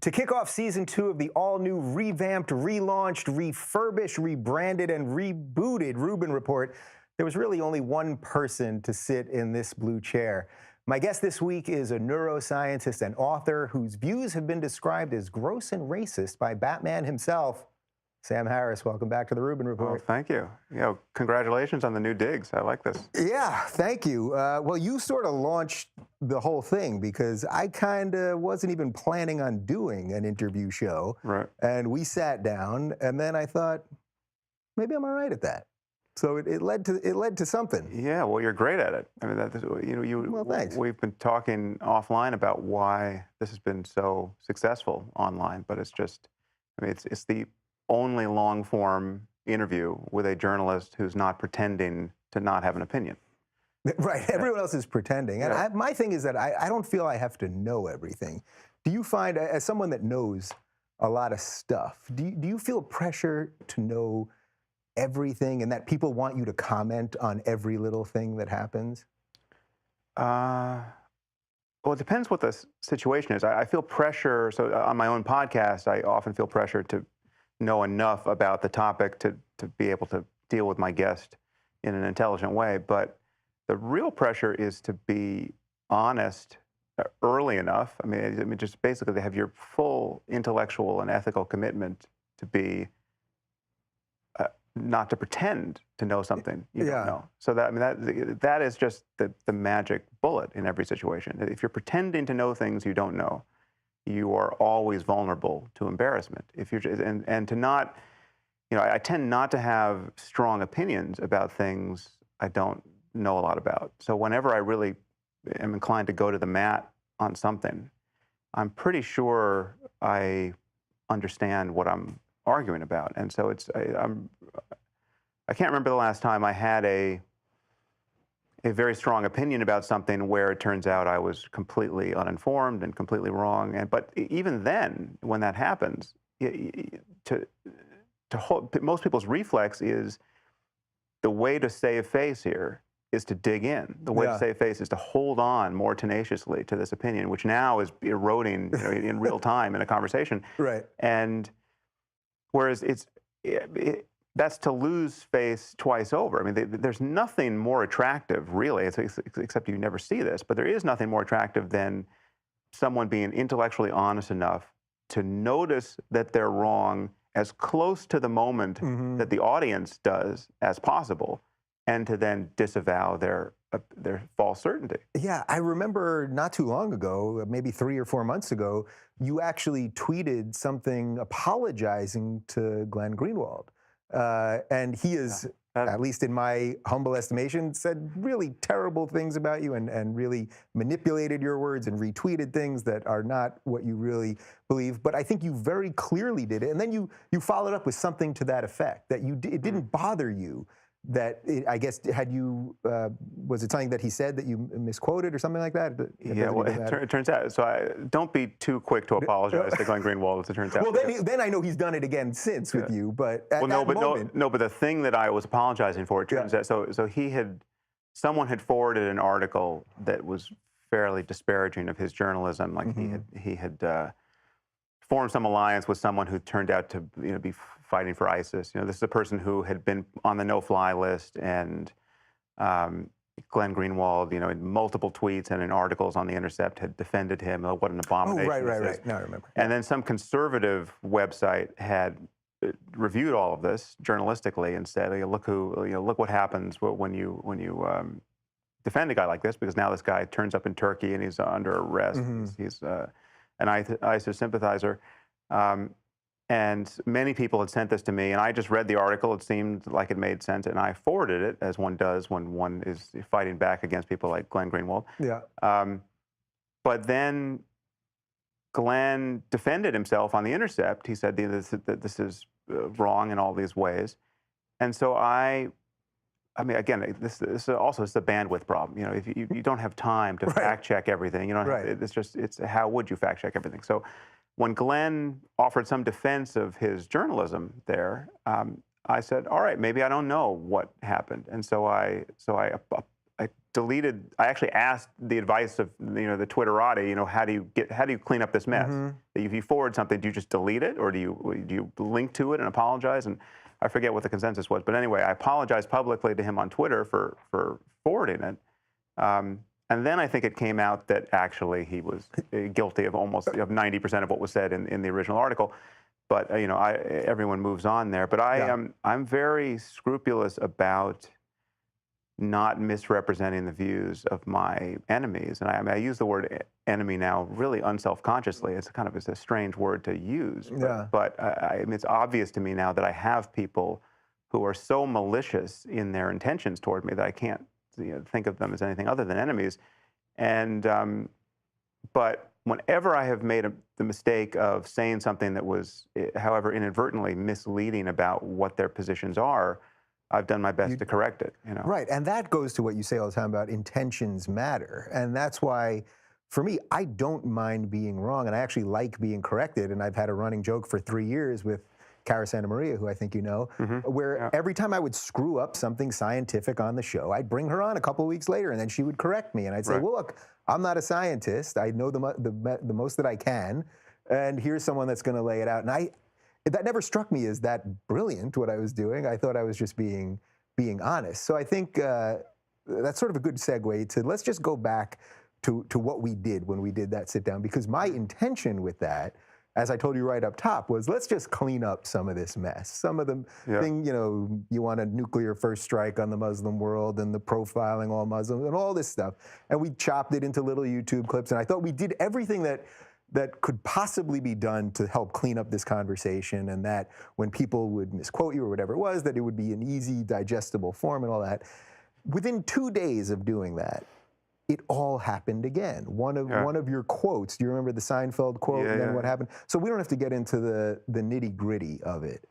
To kick off season 2 of the all-new, revamped, relaunched, refurbished, rebranded, and rebooted Rubin Report, there was really only one person to sit in this blue chair. My guest this week is a neuroscientist and author whose views have been described as gross and racist by Batman himself. Sam Harris, welcome back to the Rubin Report. Oh, thank you. Congratulations on the new digs. I like this. Yeah, thank you. Well, you sort of launched the whole thing because I kind of wasn't even planning on doing an interview show. Right. And we sat down, and then I thought, maybe I'm all right at that. So it led to something. Yeah, well, you're great at it. I mean, Well, thanks. We've been talking offline about why this has been so successful online, but it's just, I mean, it's the only long-form interview with a journalist who's not pretending to not have an opinion. Right. Everyone else is pretending. And Yeah. my thing is that I don't feel I have to know everything. Do you find, as someone that knows a lot of stuff, do you feel pressure to know everything and that people want you to comment on every little thing that happens? Well, it depends what the situation is. I feel pressure. So on my own podcast, I often feel pressure to know enough about the topic to be able to deal with my guest in an intelligent way. But the real pressure is to be honest early enough. I mean, just basically to have your full intellectual and ethical commitment to be not to pretend to know something you don't know. So that is just the magic bullet in every situation. If you're pretending to know things you don't know, you are always vulnerable to embarrassment. If you're and to not, I tend not to have strong opinions about things I don't know a lot about. So whenever I really am inclined to go to the mat on something, I'm pretty sure I understand what I'm arguing about. And so I can't remember the last time I had a very strong opinion about something where it turns out I was completely uninformed and completely wrong. But even then, when that happens, most people's reflex is the way to save face here is to dig in. The way to save face is to hold on more tenaciously to this opinion, which now is eroding in real time in a conversation. Right. And whereas that's to lose face twice over. I mean, there's nothing more attractive, really, except you never see this, but there is nothing more attractive than someone being intellectually honest enough to notice that they're wrong as close to the moment that the audience does as possible, and to then disavow their false certainty. Yeah, I remember not too long ago, maybe 3 or 4 months ago, you actually tweeted something apologizing to Glenn Greenwald. And he is, at least in my humble estimation, said really terrible things about you and really manipulated your words and retweeted things that are not what you really believe. But I think you very clearly did it. And then you followed up with something to that effect, that it didn't bother you. That I guess, was it something that he said that you misquoted or something like that? Yeah, well, it turns out. So don't be too quick to apologize to Glenn Greenwald, as it turns out. Well, then I know he's done it again since with you, but at that moment. But the thing that I was apologizing for, it turns out, so someone had forwarded an article that was fairly disparaging of his journalism, like he had formed some alliance with someone who turned out to be fighting for ISIS. This is a person who had been on the no-fly list, and Glenn Greenwald, in multiple tweets and in articles on The Intercept, had defended him. What an abomination! Oh, right. Now I remember. And then some conservative website had reviewed all of this journalistically and said, look what happens when you defend a guy like this, because now this guy turns up in Turkey and he's under arrest. He's an ISIS sympathizer. And many people had sent this to me, and I just read the article. It seemed like it made sense, and I forwarded it, as one does when one is fighting back against people like Glenn Greenwald. Yeah. But then Glenn defended himself on The Intercept. He said that this is wrong in all these ways. And so I mean, again, this is also a bandwidth problem. If you don't have time to fact check everything, it's how would you fact check everything? So when Glenn offered some defense of his journalism there, I said, all right, maybe I don't know what happened. And so I deleted. I actually asked the advice of the Twitterati. How do you clean up this mess? If you forward something, do you just delete it, or do you link to it and apologize? And I forget what the consensus was, but anyway, I apologized publicly to him on Twitter for forwarding it. And then I think it came out that actually he was guilty of 90% of what was said in the original article. But everyone moves on there. But I'm very scrupulous about not misrepresenting the views of my enemies. And I use the word enemy now really unselfconsciously. It's a strange word to use. But it's obvious to me now that I have people who are so malicious in their intentions toward me that I can't think of them as anything other than enemies. And but whenever I have made the mistake of saying something that was, however inadvertently, misleading about what their positions are, I've done my best to correct it. Right, and that goes to what you say all the time about intentions matter, and that's why, for me, I don't mind being wrong, and I actually like being corrected. And I've had a running joke for 3 years with Cara Santa Maria, who I think you know, where every time I would screw up something scientific on the show, I'd bring her on a couple of weeks later, and then she would correct me, and I'd say, well, look, I'm not a scientist. I know the most that I can, and here's someone that's going to lay it out. And that never struck me as that brilliant, what I was doing. I thought I was just being honest. So I think that's sort of a good segue to, let's just go back to what we did when we did that sit down, because my intention with that, as I told you right up top, was let's just clean up some of this mess. Some of the thing, you want a nuclear first strike on the Muslim world and the profiling all Muslims and all this stuff. And we chopped it into little YouTube clips. And I thought we did everything that could possibly be done to help clean up this conversation, and that when people would misquote you or whatever it was, that it would be an easy, digestible form and all that. Within 2 days of doing that, it all happened again. One of your quotes, do you remember the Seinfeld quote and then what happened? So we don't have to get into the nitty-gritty of it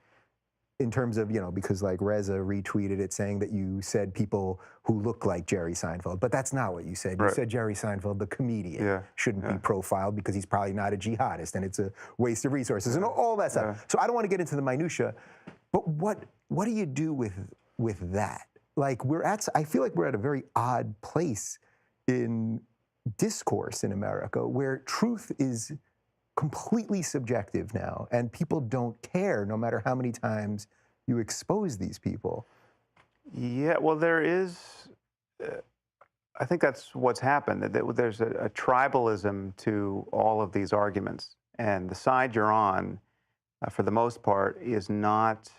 in terms of, because like Reza retweeted it saying that you said people who look like Jerry Seinfeld, but that's not what you said. You said Jerry Seinfeld, the comedian, shouldn't be profiled because he's probably not a jihadist and it's a waste of resources and all that stuff. So I don't want to get into the minutia, but what do you do with that? Like I feel like we're at a very odd place in discourse in America, where truth is completely subjective now, and people don't care no matter how many times you expose these people. Yeah, well, there is, I think that's what's happened. There's a tribalism to all of these arguments, and the side you're on, for the most part, is not,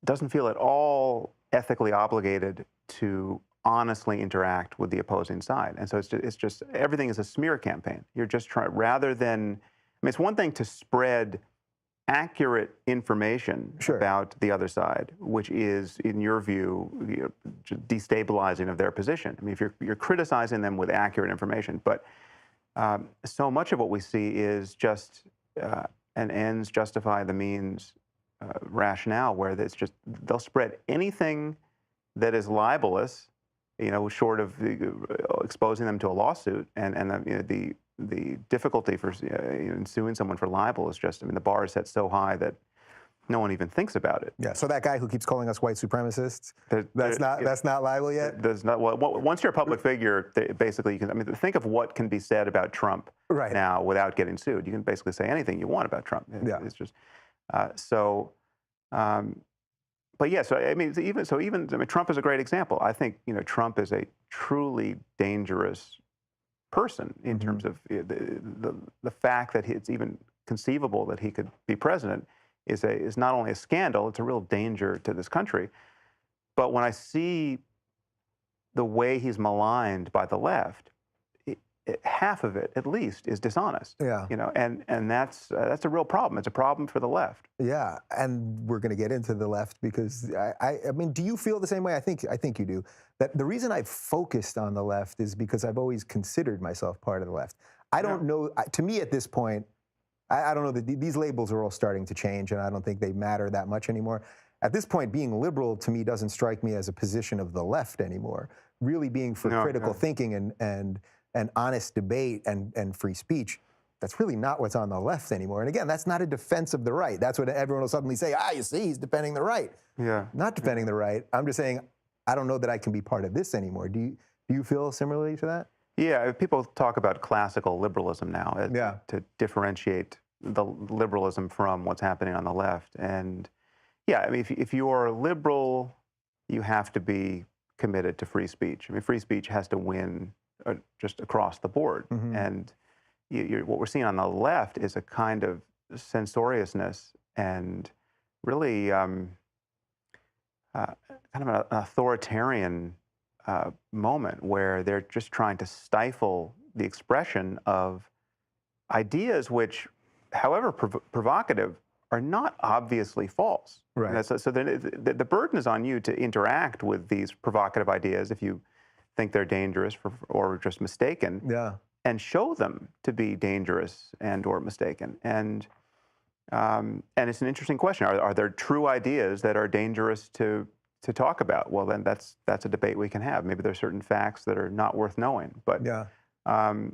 doesn't feel at all ethically obligated to honestly interact with the opposing side. And so it's just everything is a smear campaign. You're just trying, rather than, it's one thing to spread accurate information about the other side, which is, in your view, destabilizing of their position. If you're criticizing them with accurate information, but so much of what we see is just an ends justify the means rationale, where it's just, they'll spread anything that is libelous, short of exposing them to a lawsuit, and the difficulty for suing someone for libel is just, the bar is set so high that no one even thinks about it. Yeah. So that guy who keeps calling us white supremacists, that's not libel yet. There's not. Well, once you're a public figure, basically you can. Think of what can be said about Trump now without getting sued. You can basically say anything you want about Trump. It's just But yeah, so even Trump is a great example. I think Trump is a truly dangerous person in terms of the fact that it's even conceivable that he could be president is not only a scandal, it's a real danger to this country. But when I see the way he's maligned by the left, half of it, at least, is dishonest. Yeah. And that's a real problem. It's a problem for the left. Yeah, and we're going to get into the left because I mean, do you feel the same way? I think you do. That the reason I've focused on the left is because I've always considered myself part of the left. I don't know. To me, at this point, I don't know that these labels are all starting to change, and I don't think they matter that much anymore. At this point, being liberal to me doesn't strike me as a position of the left anymore. Really being for critical thinking and honest debate and free speech, that's really not what's on the left anymore. And again, that's not a defense of the right. That's what everyone will suddenly say, you see, he's defending the right. Yeah. Not defending the right. I'm just saying, I don't know that I can be part of this anymore. Do you feel similarly to that? Yeah, people talk about classical liberalism now Yeah. to differentiate the liberalism from what's happening on the left. And yeah, I mean, if you are a liberal, you have to be committed to free speech. I mean, free speech has to win just across the board. Mm-hmm. And what we're seeing on the left is a kind of censoriousness and really kind of an authoritarian moment where they're just trying to stifle the expression of ideas which, however provocative, are not obviously false. Right. So then the burden is on you to interact with these provocative ideas if you think they're dangerous or just mistaken, Yeah. and show them to be dangerous and or mistaken. And it's an interesting question. Are there true ideas that are dangerous to talk about? Well, then that's a debate we can have. Maybe there's certain facts that are not worth knowing. But yeah.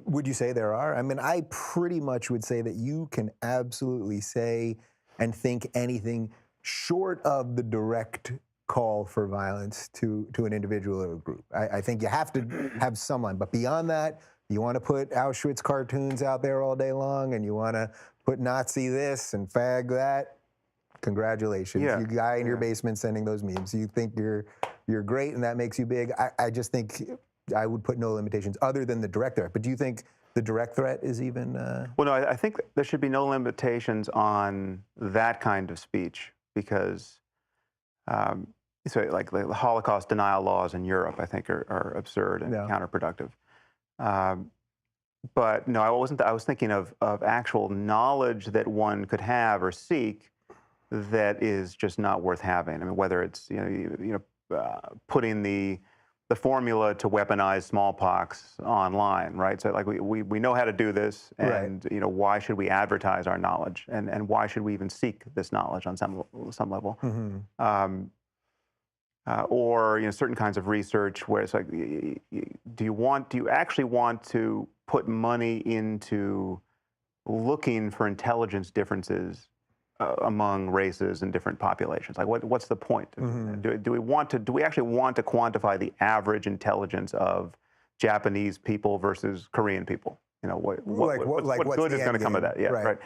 Would you say there are? I mean, I pretty much would say that you can absolutely say and think anything short of the direct call for violence to an individual or a group. I think you have to have someone, but beyond that, you want to put Auschwitz cartoons out there all day long, and you want to put Nazi this and fag that. Congratulations, Yeah. you guy in your basement sending those memes. You think you're great, and that makes you big. I just think I would put no limitations other than the direct threat. But do you think the direct threat is even? Well, no, I think there should be no limitations on that kind of speech because, so like the Holocaust denial laws in Europe, I think are absurd and counterproductive. But no, I wasn't. I was thinking of actual knowledge that one could have or seek that is just not worth having. I mean, whether it's putting the formula to weaponize smallpox online, right? So like we know how to do this, and why should we advertise our knowledge, and why should we even seek this knowledge on some level? Mm-hmm. Or certain kinds of research where it's like, do you actually want to put money into looking for intelligence differences among races and different populations? Like, what's the point? Mm-hmm. Do we actually want to quantify the average intelligence of Japanese people versus Korean people? What good is going to come of that? Yeah, right.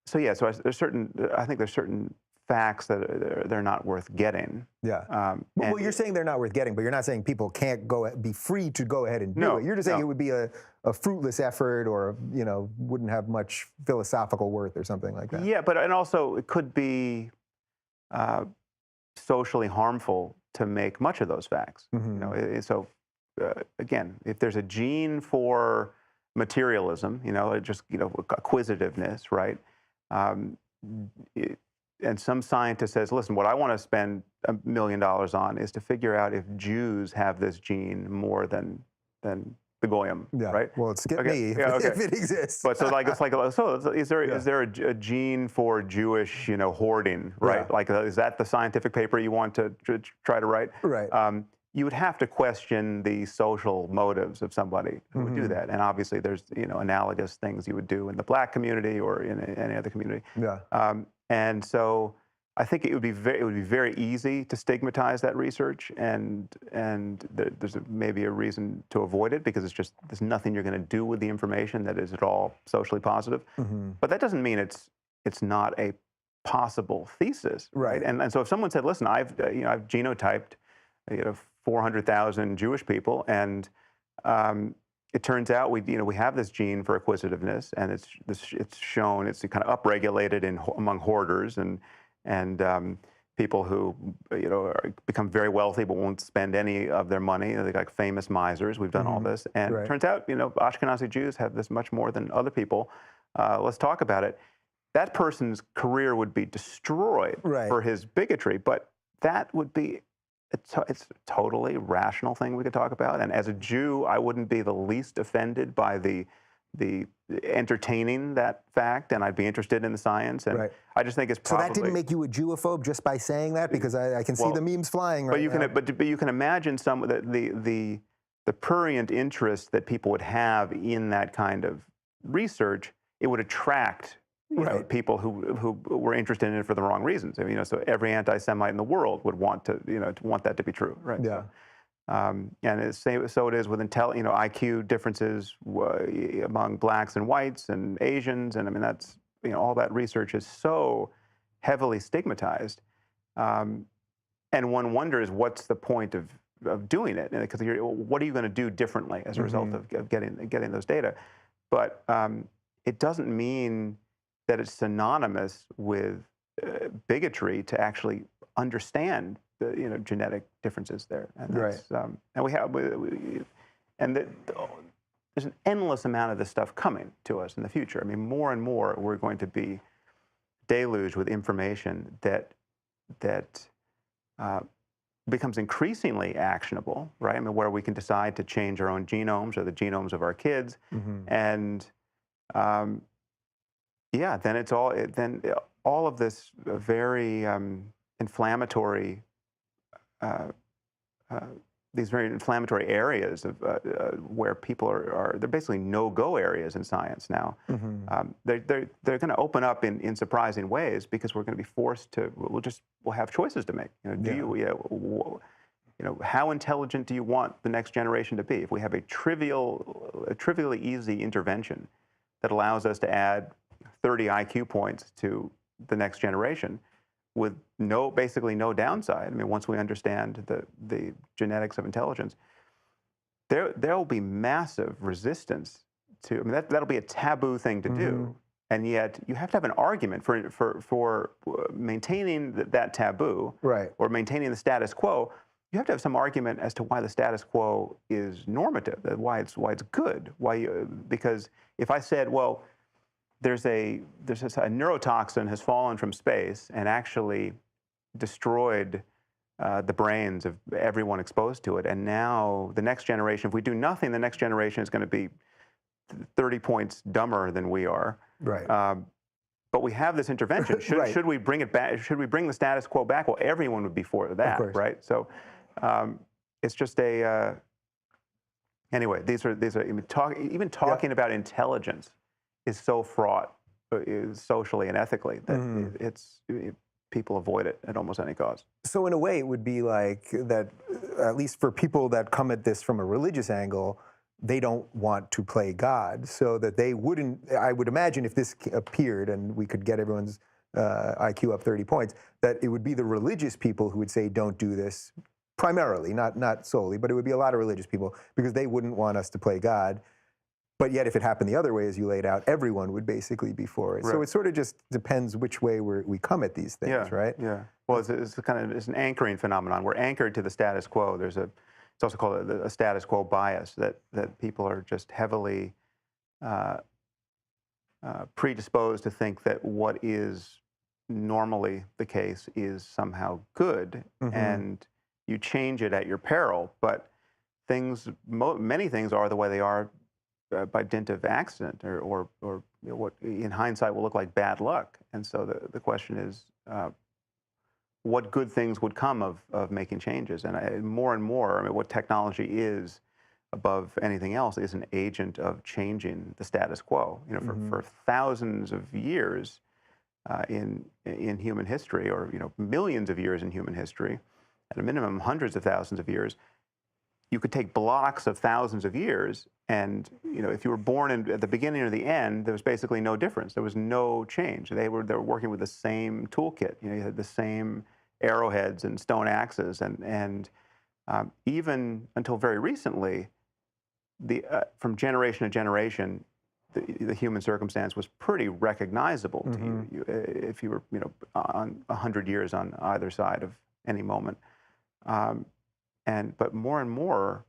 So I think there's certain facts that they're not worth getting. Yeah. Well, you're saying they're not worth getting, but you're not saying people can't be free to go ahead and do it. You're just saying it would be a fruitless effort, or wouldn't have much philosophical worth or something like that. Yeah, and also it could be socially harmful to make much of those facts. Mm-hmm. Again, if there's a gene for materialism, acquisitiveness, right? And some scientist says, listen, what I want to spend $1 million on is to figure out if Jews have this gene more than the Goyim, right? Well, skip me if it exists. But is there a gene for Jewish, hoarding, right? Yeah. Like, is that the scientific paper you want to try to write? Right. You would have to question the social motives of somebody who would do that. And obviously there's, analogous things you would do in the Black community or in any other community. Yeah. And so I think it would be very easy to stigmatize that research, and there's maybe a reason to avoid it because there's nothing you're going to do with the information that is at all socially positive. Mm-hmm. But that doesn't mean it's not a possible thesis, right? And so if someone said, listen, I've genotyped 400,000 Jewish people, and it turns out we have this gene for acquisitiveness, and it's shown it's kind of upregulated among hoarders and people who become very wealthy but won't spend any of their money. They're like famous misers. We've done all this, and it turns out Ashkenazi Jews have this much more than other people. Let's talk about it. That person's career would be destroyed for his bigotry, but that would be. It's a totally rational thing we could talk about. And as a Jew, I wouldn't be the least offended by the entertaining that fact, and I'd be interested in the science. And I just think it's probably... So that didn't make you a Jewophobe just by saying that? Because I can see the memes flying right now. But you can imagine the prurient interest that people would have in that kind of research. It would attract Right. people who were interested in it for the wrong reasons. I mean, so every anti-Semite in the world would want to want that to be true, right? Yeah. And so it is with IQ differences among blacks and whites and Asians, and I mean that's all that research is so heavily stigmatized, and one wonders what's the point of doing it, because what are you going to do differently as a result of getting those data? But it doesn't mean that it's synonymous with bigotry to actually understand the genetic differences there, and that's, and we have there's an endless amount of this stuff coming to us in the future. I mean, more and more we're going to be deluged with information that becomes increasingly actionable, right? I mean, where we can decide to change our own genomes or the genomes of our kids, and yeah, then all of this very inflammatory. These very inflammatory areas of where people they're basically no-go areas in science now. They're going to open up in surprising ways because we're going to be forced to. We'll have choices to make. How intelligent do you want the next generation to be? If we have a trivially easy intervention that allows us to add 30 IQ points to the next generation, with basically no downside. I mean, once we understand the genetics of intelligence, there will be massive resistance to. I mean, that'll be a taboo thing to do, and yet you have to have an argument for maintaining that taboo, right, or maintaining the status quo. You have to have some argument as to why the status quo is normative, why it's good, because if I said, well, there's a neurotoxin has fallen from space and actually destroyed the brains of everyone exposed to it, and now the next generation, if we do nothing, the next generation is going to be 30 points dumber than we are. Right. But we have this intervention. Should we bring it back? Should we bring the status quo back? Well, everyone would be for that, right? So it's just a. Anyway, these are even talking about intelligence is so fraught socially and ethically that people avoid it at almost any cost. So in a way, it would be like that, at least for people that come at this from a religious angle, they don't want to play God, so that they wouldn't. I would imagine if this appeared and we could get everyone's IQ up 30 points, that it would be the religious people who would say, don't do this, primarily, not solely, but it would be a lot of religious people, because they wouldn't want us to play God. But yet, if it happened the other way, as you laid out, everyone would basically be for it. Right. So it sort of just depends which way we come at these things, right? Yeah. Well, it's an anchoring phenomenon. We're anchored to the status quo. It's also called a status quo bias, that people are just heavily predisposed to think that what is normally the case is somehow good, and you change it at your peril. But many things are the way they are by dint of accident, or what in hindsight will look like bad luck. And so the question is, what good things would come of making changes? And more and more, I mean, what technology is above anything else is an agent of changing the status quo. For thousands of years in human history, or millions of years in human history, at a minimum hundreds of thousands of years, you could take blocks of thousands of years, and if you were born at the beginning or the end, there was basically no difference. There was no change. They were working with the same toolkit. You had the same arrowheads and stone axes, and even until very recently, from generation to generation, the human circumstance was pretty recognizable to you if you were 100 years on either side of any moment. But more and more,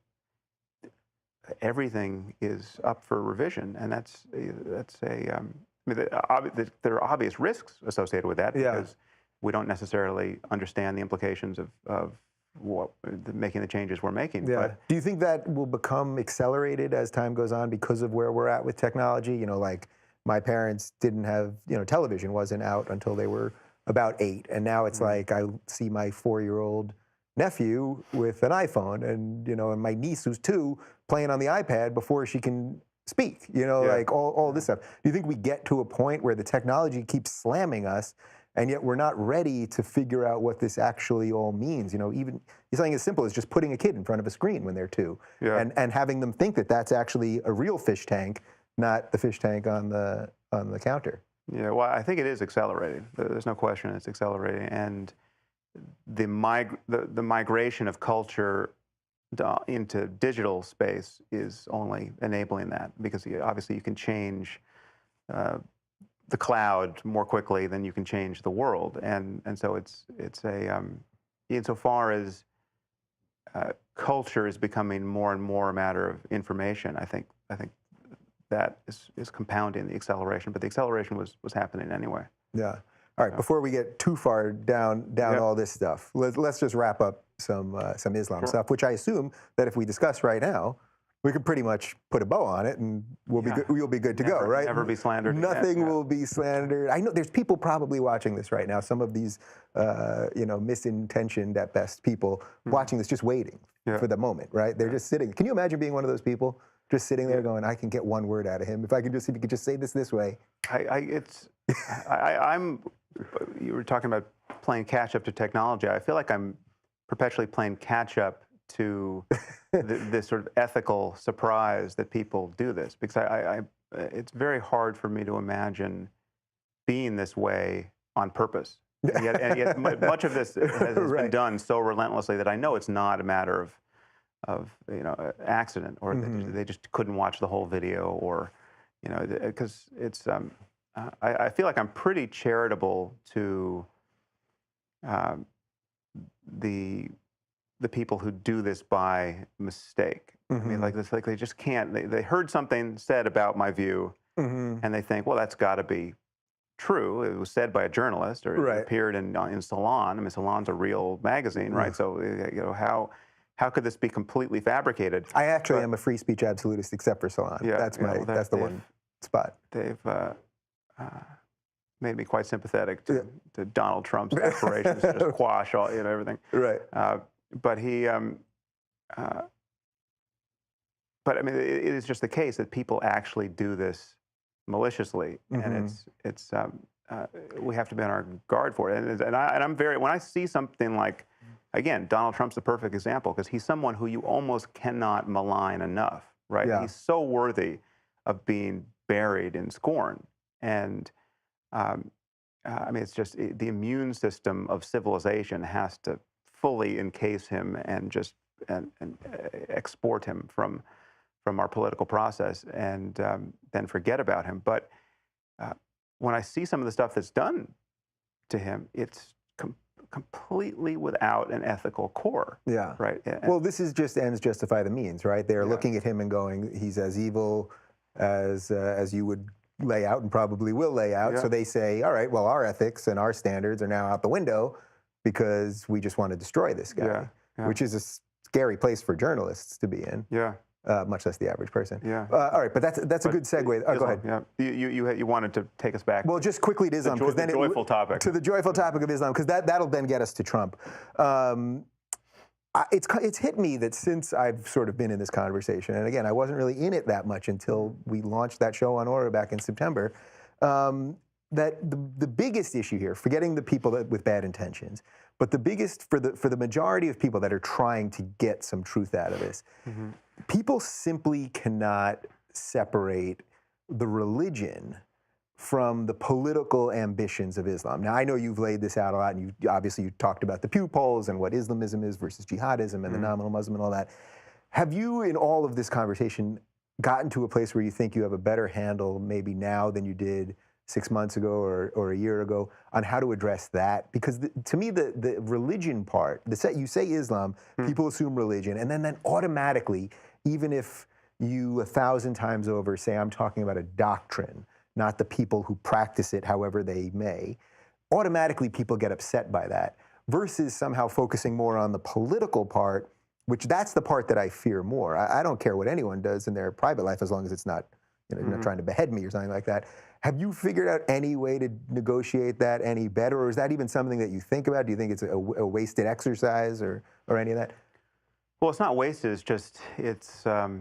everything is up for revision, and there are obvious risks associated with that, because we don't necessarily understand the implications of making the changes we're making. Yeah. But do you think that will become accelerated as time goes on because of where we're at with technology? Like my parents didn't have, television wasn't out until they were about 8, and now it's like I see my 4-year-old nephew with an iPhone, and and my niece who's 2 playing on the iPad before she can speak, like all this stuff. Do you think we get to a point where the technology keeps slamming us, and yet we're not ready to figure out what this actually all means? Even something as simple as just putting a kid in front of a screen when they're 2, and having them think that that's actually a real fish tank, not the fish tank on the counter. Yeah, well, I think it is accelerating. There's no question it's accelerating, and the migration of culture into digital space is only enabling that, because obviously you can change the cloud more quickly than you can change the world, and so it's a insofar as culture is becoming more and more a matter of information. I think that is compounding the acceleration, but the acceleration was happening anyway. Yeah. All right. Before we get too far down all this stuff, let's just wrap up some Islam stuff, which I assume that if we discuss right now, we could pretty much put a bow on it, and we'll be good to go, right? Never be slandered. Nothing will be slandered. I know there's people probably watching this right now. Some of these, misintentioned at best people watching this, just waiting for the moment, right? They're just sitting. Can you imagine being one of those people? Just sitting there going, I can get one word out of him. If you could just say this way. You were talking about playing catch up to technology. I feel like I'm perpetually playing catch up to this sort of ethical surprise that people do this, because it's very hard for me to imagine being this way on purpose. And yet much of this has been done so relentlessly that I know it's not a matter of accident, or they just couldn't watch the whole video, or because it's I feel like I'm pretty charitable to the people who do this by mistake. I mean, it's like they just can't. They heard something said about my view, and they think, well, that's got to be true. It was said by a journalist, or it appeared in Salon. I mean, Salon's a real magazine, right? So how could this be completely fabricated? I actually am a free speech absolutist, except for Salon. Yeah, that's the one spot. They've made me quite sympathetic to Donald Trump's aspirations to just quash all everything. Right. But I mean, it is just the case that people actually do this maliciously, and it's we have to be on our guard for it. And I'm when I see something like, again, Donald Trump's the perfect example, because he's someone who you almost cannot malign enough, right? Yeah. He's so worthy of being buried in scorn. And I mean, it's just the immune system of civilization has to fully encase him and just export him from our political process, and then forget about him. But when I see some of the stuff that's done to him, it's completely without an ethical core. Yeah. Right. Well, this is just ends justify the means, right? They're looking at him and going, he's as evil as you would lay out, and probably will lay out. Yeah. So they say, all right, well, our ethics and our standards are now out the window because we just want to destroy this guy, which is a scary place for journalists to be in. Yeah. Much less the average person. Yeah. All right, but that's a good segue. Go ahead. Yeah. You wanted to take us back. Well, just quickly to Islam, to the joyful topic of Islam, because that'll then get us to Trump. It's hit me that since I've sort of been in this conversation, and again, I wasn't really in it that much until we launched that show on Aura back in September, that the biggest issue here, forgetting the people with bad intentions, but the biggest for the majority of people that are trying to get some truth out of this, people simply cannot separate the religion from the political ambitions of Islam. Now, I know you've laid this out a lot, and you talked about the Pew polls and what Islamism is versus jihadism and the nominal Muslim and all that. Have you, in all of this conversation, gotten to a place where you think you have a better handle maybe now than you did 6 months ago or a year ago on how to address that? Because to me, the religion part, you say Islam, people assume religion, and then automatically, even if you 1,000 times over say, I'm talking about a doctrine, not the people who practice it however they may, automatically people get upset by that, versus somehow focusing more on the political part, which that's the part that I fear more. I don't care what anyone does in their private life as long as it's not, you're not trying to behead me or something like that. Have you figured out any way to negotiate that any better, or is that even something that you think about? Do you think it's a wasted exercise or any of that? Well, it's not wasted. It's just the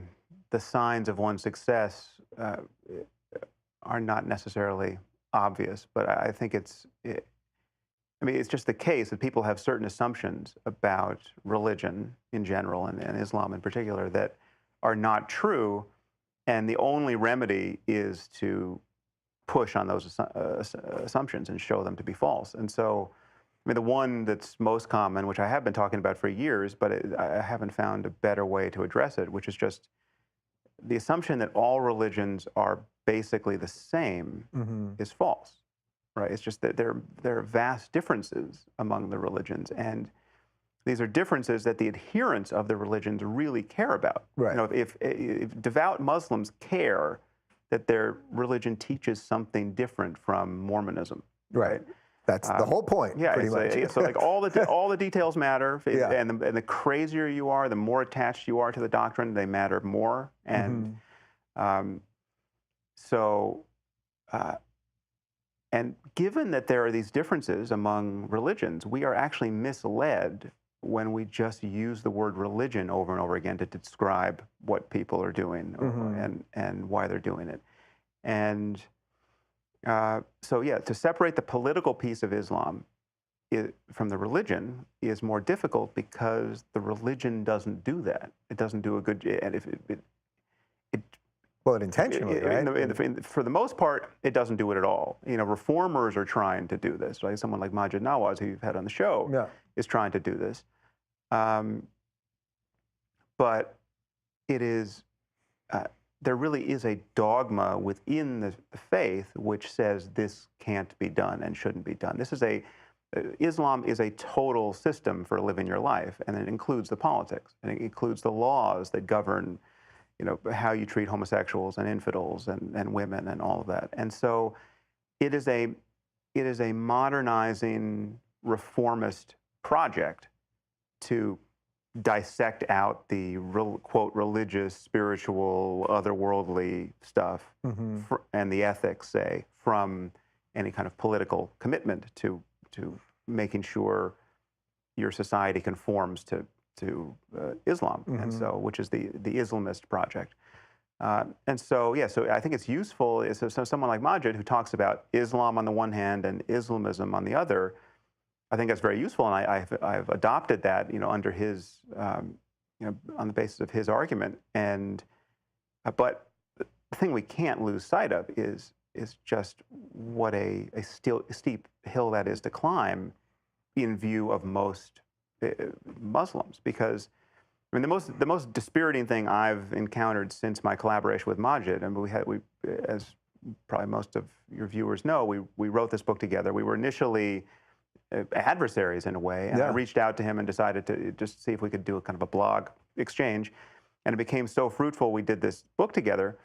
signs of one's success are not necessarily obvious, but I think I mean, it's just the case that people have certain assumptions about religion in general and Islam in particular that are not true, and the only remedy is to push on those assumptions and show them to be false. And so, I mean, the one that's most common, which I have been talking about for years, but I haven't found a better way to address it, which is just the assumption that all religions are basically the same is false, right? It's just that there are vast differences among the religions, and these are differences that the adherents of the religions really care about. Right. You know, if devout Muslims care that their religion teaches something different from Mormonism, right? That's the whole point. Yeah, pretty much. So like all the details matter, Yeah. and the crazier you are, the more attached you are to the doctrine, they matter more. And and given that there are these differences among religions, we are actually misled when we just use the word religion over and over again to describe what people are doing and why they're doing it. And so, yeah, to separate the political piece of Islam from the religion is more difficult because the religion doesn't do that. It doesn't do a good, and well, intentionally, right? For the most part, it doesn't do it at all. You know, reformers are trying to do this, right? Someone like Majid Nawaz, who you've had on the show, is trying to do this. But it is, there really is a dogma within the faith which says this can't be done and shouldn't be done. This is Islam is a total system for living your life, and it includes the politics, and it includes the laws that govern, you know, how you treat homosexuals and infidels and women and all of that. And so it is a modernizing reformist project to dissect out the quote religious, spiritual, otherworldly stuff and the ethics, say, from any kind of political commitment to making sure your society conforms to Islam, and so which is the Islamist project. And so, yeah, so I think it's useful. So someone like Majid, who talks about Islam on the one hand and Islamism on the other, I think that's very useful, and I've adopted that, you know, under his, you know, on the basis of his argument. And but the thing we can't lose sight of is just what a steep hill that is to climb in view of most Muslims, because I mean the most dispiriting thing I've encountered since my collaboration with Majid, and we as probably most of your viewers know, we wrote this book together. We were initially adversaries in a way, and I reached out to him and decided to just see if we could do a kind of a blog exchange, and it became so fruitful. We did this book together,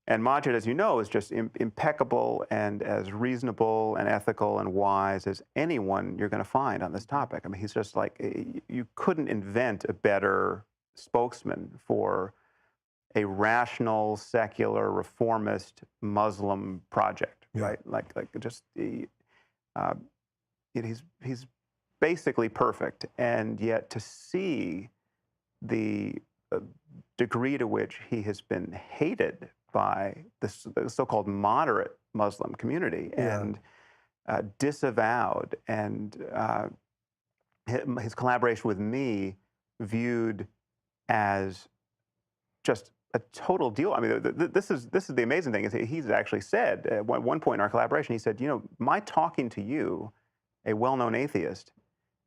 and Majid, as you know, is just impeccable and as reasonable and ethical and wise as anyone you're going to find on this topic. I mean, he's just like, you couldn't invent a better spokesman for a rational, secular, reformist Muslim project, right? Like just he's basically perfect, and yet to see the degree to which he has been hated by the so-called moderate Muslim community and disavowed, and his collaboration with me viewed as just a total deal. I mean, this is the amazing thing, is he's actually said at one point in our collaboration, he said, you know, my talking to you, a well-known atheist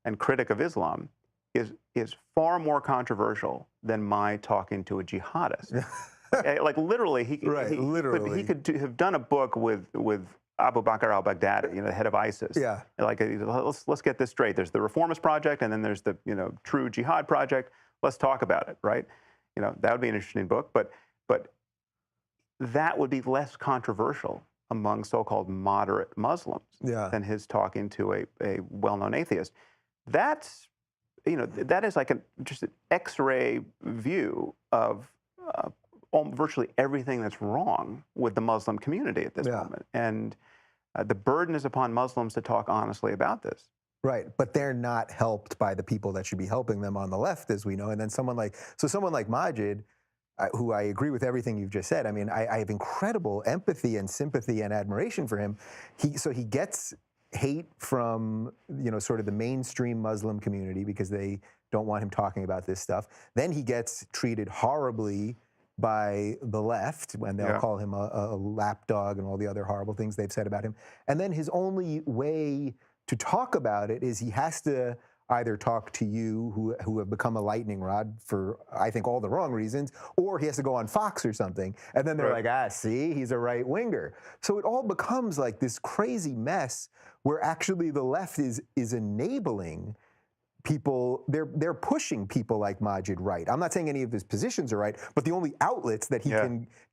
and critic of Islam, is far more controversial than my talking to a jihadist. Like literally, he could have done a book with Abu Bakr al-Baghdadi, you know, the head of ISIS. Yeah. Like, let's get this straight. There's the reformist project, and then there's the, you know, true jihad project. Let's talk about it, right? You know, that would be an interesting book, but that would be less controversial among so-called moderate Muslims than his talking to a well-known atheist. That's, you know, that is like just an X-ray view of virtually everything that's wrong with the Muslim community at this moment. And the burden is upon Muslims to talk honestly about this. Right, but they're not helped by the people that should be helping them on the left, as we know. And then someone like Majid who I agree with everything you've just said. I mean, I have incredible empathy and sympathy and admiration for him. So he gets hate from, sort of the mainstream Muslim community because they don't want him talking about this stuff. Then he gets treated horribly by the left when they'll call him a lapdog and all the other horrible things they've said about him. And then his only way to talk about it is he has to either talk to you, who have become a lightning rod for, I think, all the wrong reasons, or he has to go on Fox or something. And then they're like, see, he's a right winger. So it all becomes like this crazy mess where actually the left is enabling people, they're pushing people like Majid right. I'm not saying any of his positions are right, but the only outlets that he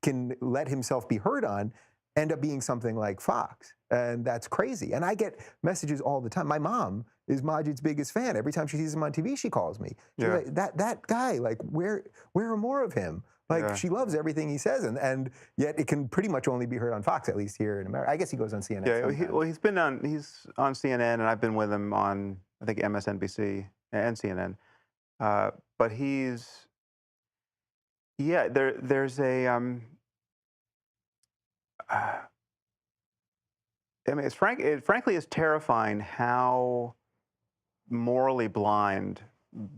can let himself be heard on end up being something like Fox. And that's crazy. And I get messages all the time. My mom is Majid's biggest fan. Every time she sees him on TV, she calls me. She's like, that guy, like, where are more of him? Like, she loves everything he says, and yet it can pretty much only be heard on Fox, at least here in America. I guess he goes on CNN. Yeah, he's on CNN, and I've been with him on, I think, MSNBC and CNN. But there's a, I mean, it frankly is terrifying how morally blind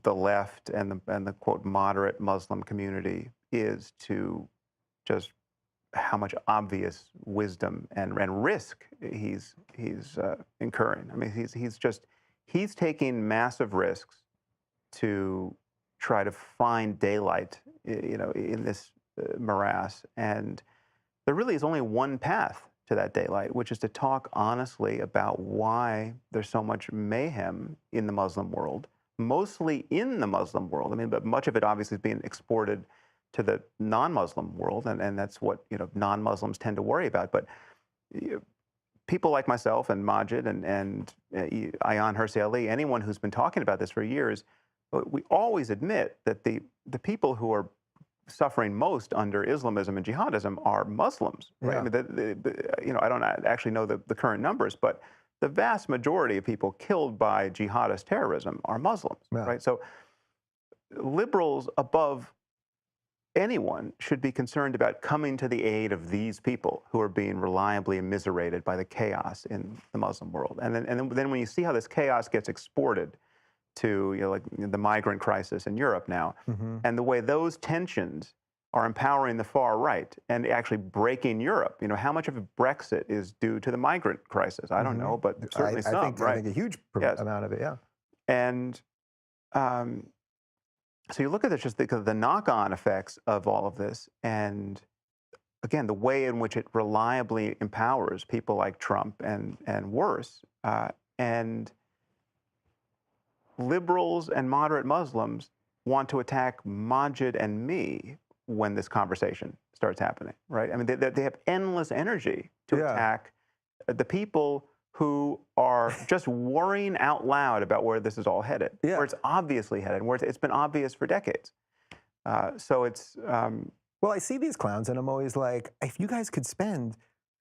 the left and the quote moderate Muslim community is to just how much obvious wisdom and risk he's incurring. I mean, he's taking massive risks to try to find daylight, in this morass. And there really is only one path to that daylight, which is to talk honestly about why there's so much mayhem in the Muslim world, mostly in the Muslim world. I mean, but much of it obviously is being exported to the non-Muslim world, and that's what non-Muslims tend to worry about. But people like myself and Majid and Ayaan Hirsi Ali, anyone who's been talking about this for years, we always admit that the people who are suffering most under Islamism and jihadism are Muslims. Right? I mean, I don't actually know the current numbers, but the vast majority of people killed by jihadist terrorism are Muslims. Right? So liberals above anyone should be concerned about coming to the aid of these people who are being reliably immiserated by the chaos in the Muslim world. And then when you see how this chaos gets exported to like the migrant crisis in Europe now, and the way those tensions are empowering the far right and actually breaking Europe. How much of Brexit is due to the migrant crisis? I don't know, but certainly some. I think a huge amount of it, yeah. And so you look at this, just the knock-on effects of all of this, and again, the way in which it reliably empowers people like Trump and worse, and liberals and moderate Muslims want to attack Majid and me when this conversation starts happening, right? I mean, they have endless energy to attack the people who are just worrying out loud about where this is all headed, where it's obviously headed, where it's been obvious for decades. So it's... Well, I see these clowns, and I'm always like, if you guys could spend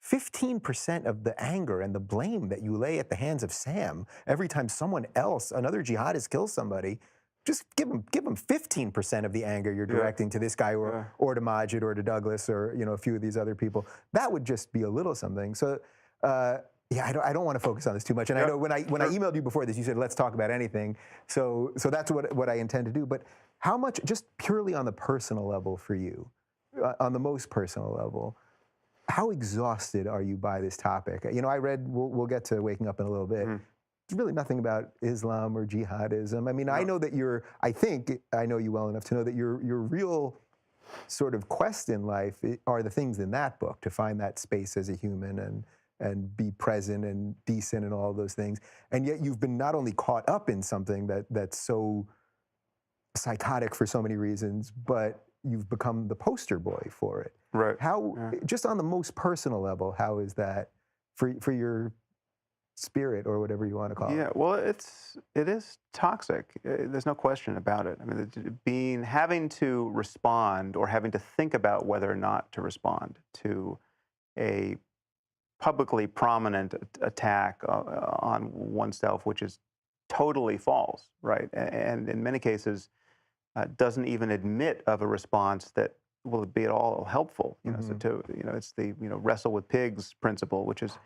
15% of the anger and the blame that you lay at the hands of Sam every time someone else, another jihadist, kills somebody, just give them 15% of the anger you're directing to this guy or to Majid or to Douglas or a few of these other people. That would just be a little something. So I don't want to focus on this too much. And I know when I emailed you before this, you said let's talk about anything. So that's what I intend to do. But how much, just purely on the personal level for you, on the most personal level, how exhausted are you by this topic? I read, we'll get to waking up in a little bit. There's really nothing about Islam or jihadism. I mean, I know that I know you well enough to know that your real sort of quest in life are the things in that book, to find that space as a human and be present and decent and all of those things. And yet you've been not only caught up in something that's so psychotic for so many reasons, but you've become the poster boy for it. Right. Just on the most personal level, how is that for your spirit or whatever you want to call it? Yeah, well, it is toxic. There's no question about it. I mean, having to respond or having to think about whether or not to respond to a publicly prominent attack on oneself, which is totally false, right? And in many cases, doesn't even admit of a response that will it be at all helpful? You know, so it's the wrestle with pigs principle, which is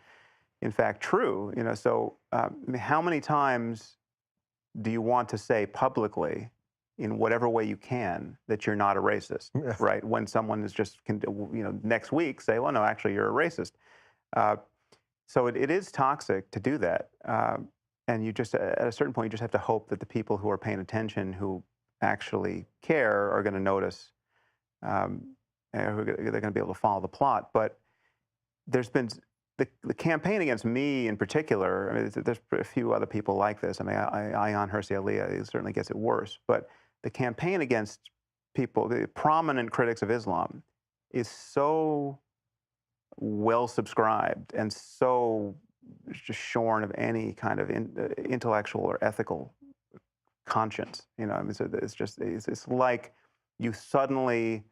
in fact true. You know, so I mean, how many times do you want to say publicly, in whatever way you can, that you're not a racist, right? When someone is just, next week say, well, no, actually, you're a racist. So it is toxic to do that. And you just, at a certain point, you just have to hope that the people who are paying attention, who actually care, are going to notice. They're going to be able to follow the plot. But there's been the campaign against me in particular. I mean, there's a few other people like this. I mean, Ayaan Hirsi Aliyah certainly gets it worse. But the campaign against people, the prominent critics of Islam, is so well subscribed and so just shorn of any kind of intellectual or ethical conscience. You know, I mean, so it's like you suddenly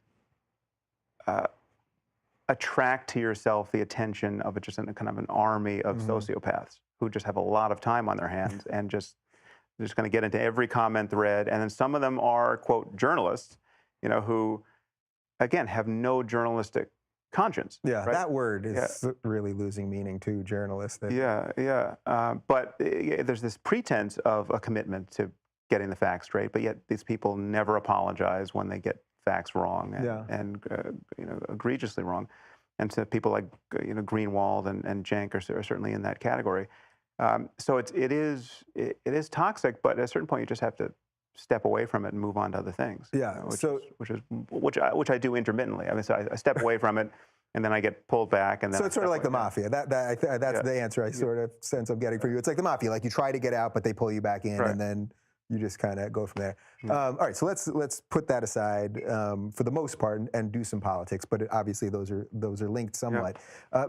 attract to yourself the attention of just a kind of an army of sociopaths who just have a lot of time on their hands and just going to get into every comment thread. And then some of them are, quote, journalists, who, again, have no journalistic conscience. Yeah, right? that word is really losing meaning to journalists. But there's this pretense of a commitment to getting the facts straight, but yet these people never apologize when they get facts wrong and egregiously wrong. And so people like Greenwald and Cenk are certainly in that category. So it is toxic, but at a certain point you just have to step away from it and move on to other things. Yeah. Which I do intermittently. I mean, so I step away from it, and then I get pulled back, and then so it's sort of like the mafia. That's the answer I sort of sense I'm getting for you. It's like the mafia. Like you try to get out, but they pull you back in, and then you just kind of go from there. All right, so let's put that aside for the most part and do some politics. But obviously those are linked somewhat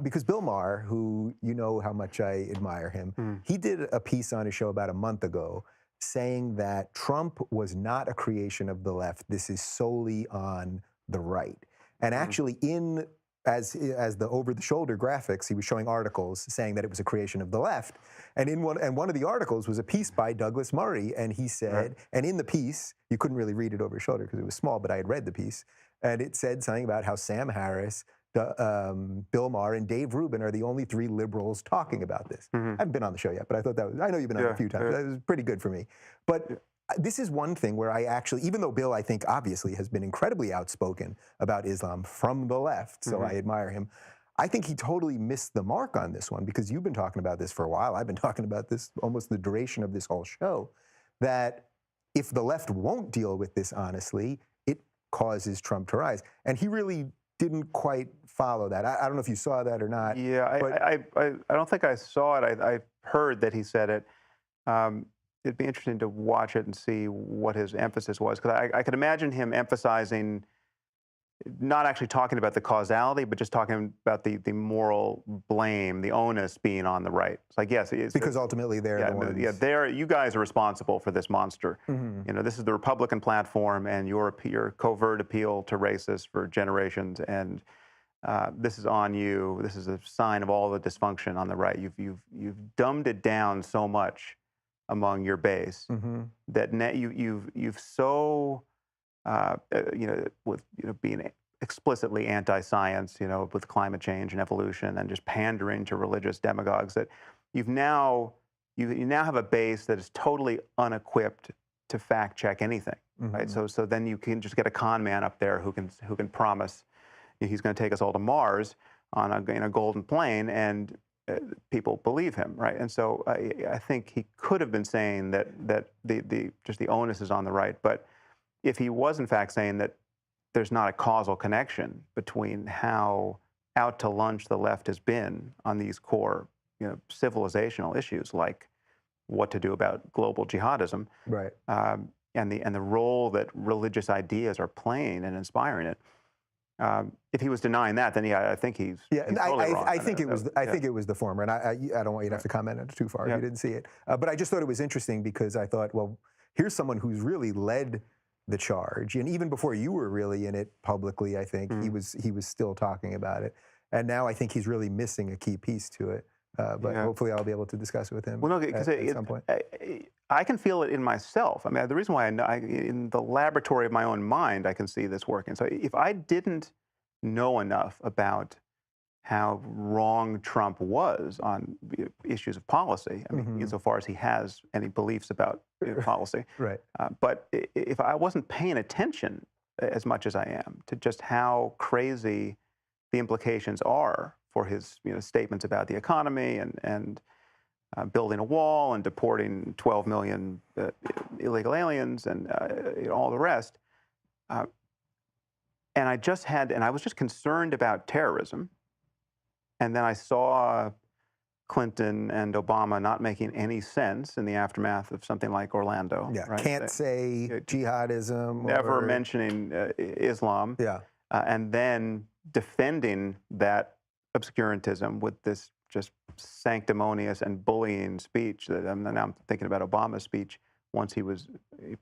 because Bill Maher, who you know how much I admire him, he did a piece on his show about a month ago saying that Trump was not a creation of the left. This is solely on the right. And actually as the over-the-shoulder graphics, he was showing articles saying that it was a creation of the left. And one of the articles was a piece by Douglas Murray, and he said, and in the piece, you couldn't really read it over his shoulder because it was small, but I had read the piece, and it said something about how Sam Harris, Bill Maher, and Dave Rubin are the only three liberals talking about this. I haven't been on the show yet, but I thought I know you've been on it a few times. That was pretty good for me. But this is one thing where I actually, even though Bill, I think, obviously has been incredibly outspoken about Islam from the left, so I admire him, I think he totally missed the mark on this one because you've been talking about this for a while. I've been talking about this almost the duration of this whole show, that if the left won't deal with this honestly, it causes Trump to rise. And he really didn't quite follow that. I don't know if you saw that or not. Yeah, I don't think I saw it. I heard that he said it. It'd be interesting to watch it and see what his emphasis was, because I could imagine him emphasizing, not actually talking about the causality, but just talking about the moral blame, the onus being on the right. It's like, yes, it's because ultimately they're the ones. Yeah, you guys are responsible for this monster. This is the Republican platform, and your covert appeal to racists for generations, and this is on you. This is a sign of all the dysfunction on the right. You've dumbed it down so much among your base that you've so with being explicitly anti-science, with climate change and evolution and just pandering to religious demagogues, that you now have a base that is totally unequipped to fact check anything, right? So then you can just get a con man up there who can promise he's going to take us all to Mars on a golden plane, and people believe him, right? And so I think he could have been saying that the onus is on the right, but if he was in fact saying that there's not a causal connection between how out to lunch the left has been on these core, civilizational issues like what to do about global jihadism, right? And the role that religious ideas are playing and inspiring it. If he was denying that, then I think he's totally wrong. I think it was the former, and I don't want you to have to comment on it too far if you didn't see it. But I just thought it was interesting because I thought, well, here's someone who's really led the charge, and even before you were really in it publicly, I think he was still talking about it, and now I think he's really missing a key piece to it. but hopefully I'll be able to discuss it with him at some point. I can feel it in myself. I mean, the reason why in the laboratory of my own mind, I can see this working. So if I didn't know enough about how wrong Trump was on issues of policy, I mean, insofar as he has any beliefs about policy, right. But if I wasn't paying attention as much as I am to just how crazy the implications are for his statements about the economy and building a wall and deporting 12 million illegal aliens and all the rest, and I was just concerned about terrorism. And then I saw Clinton and Obama not making any sense in the aftermath of something like Orlando. Yeah, right? Can't say jihadism. Never mentioning Islam. Yeah. And then defending that obscurantism with this just sanctimonious and bullying speech. Now I'm thinking about Obama's speech once he was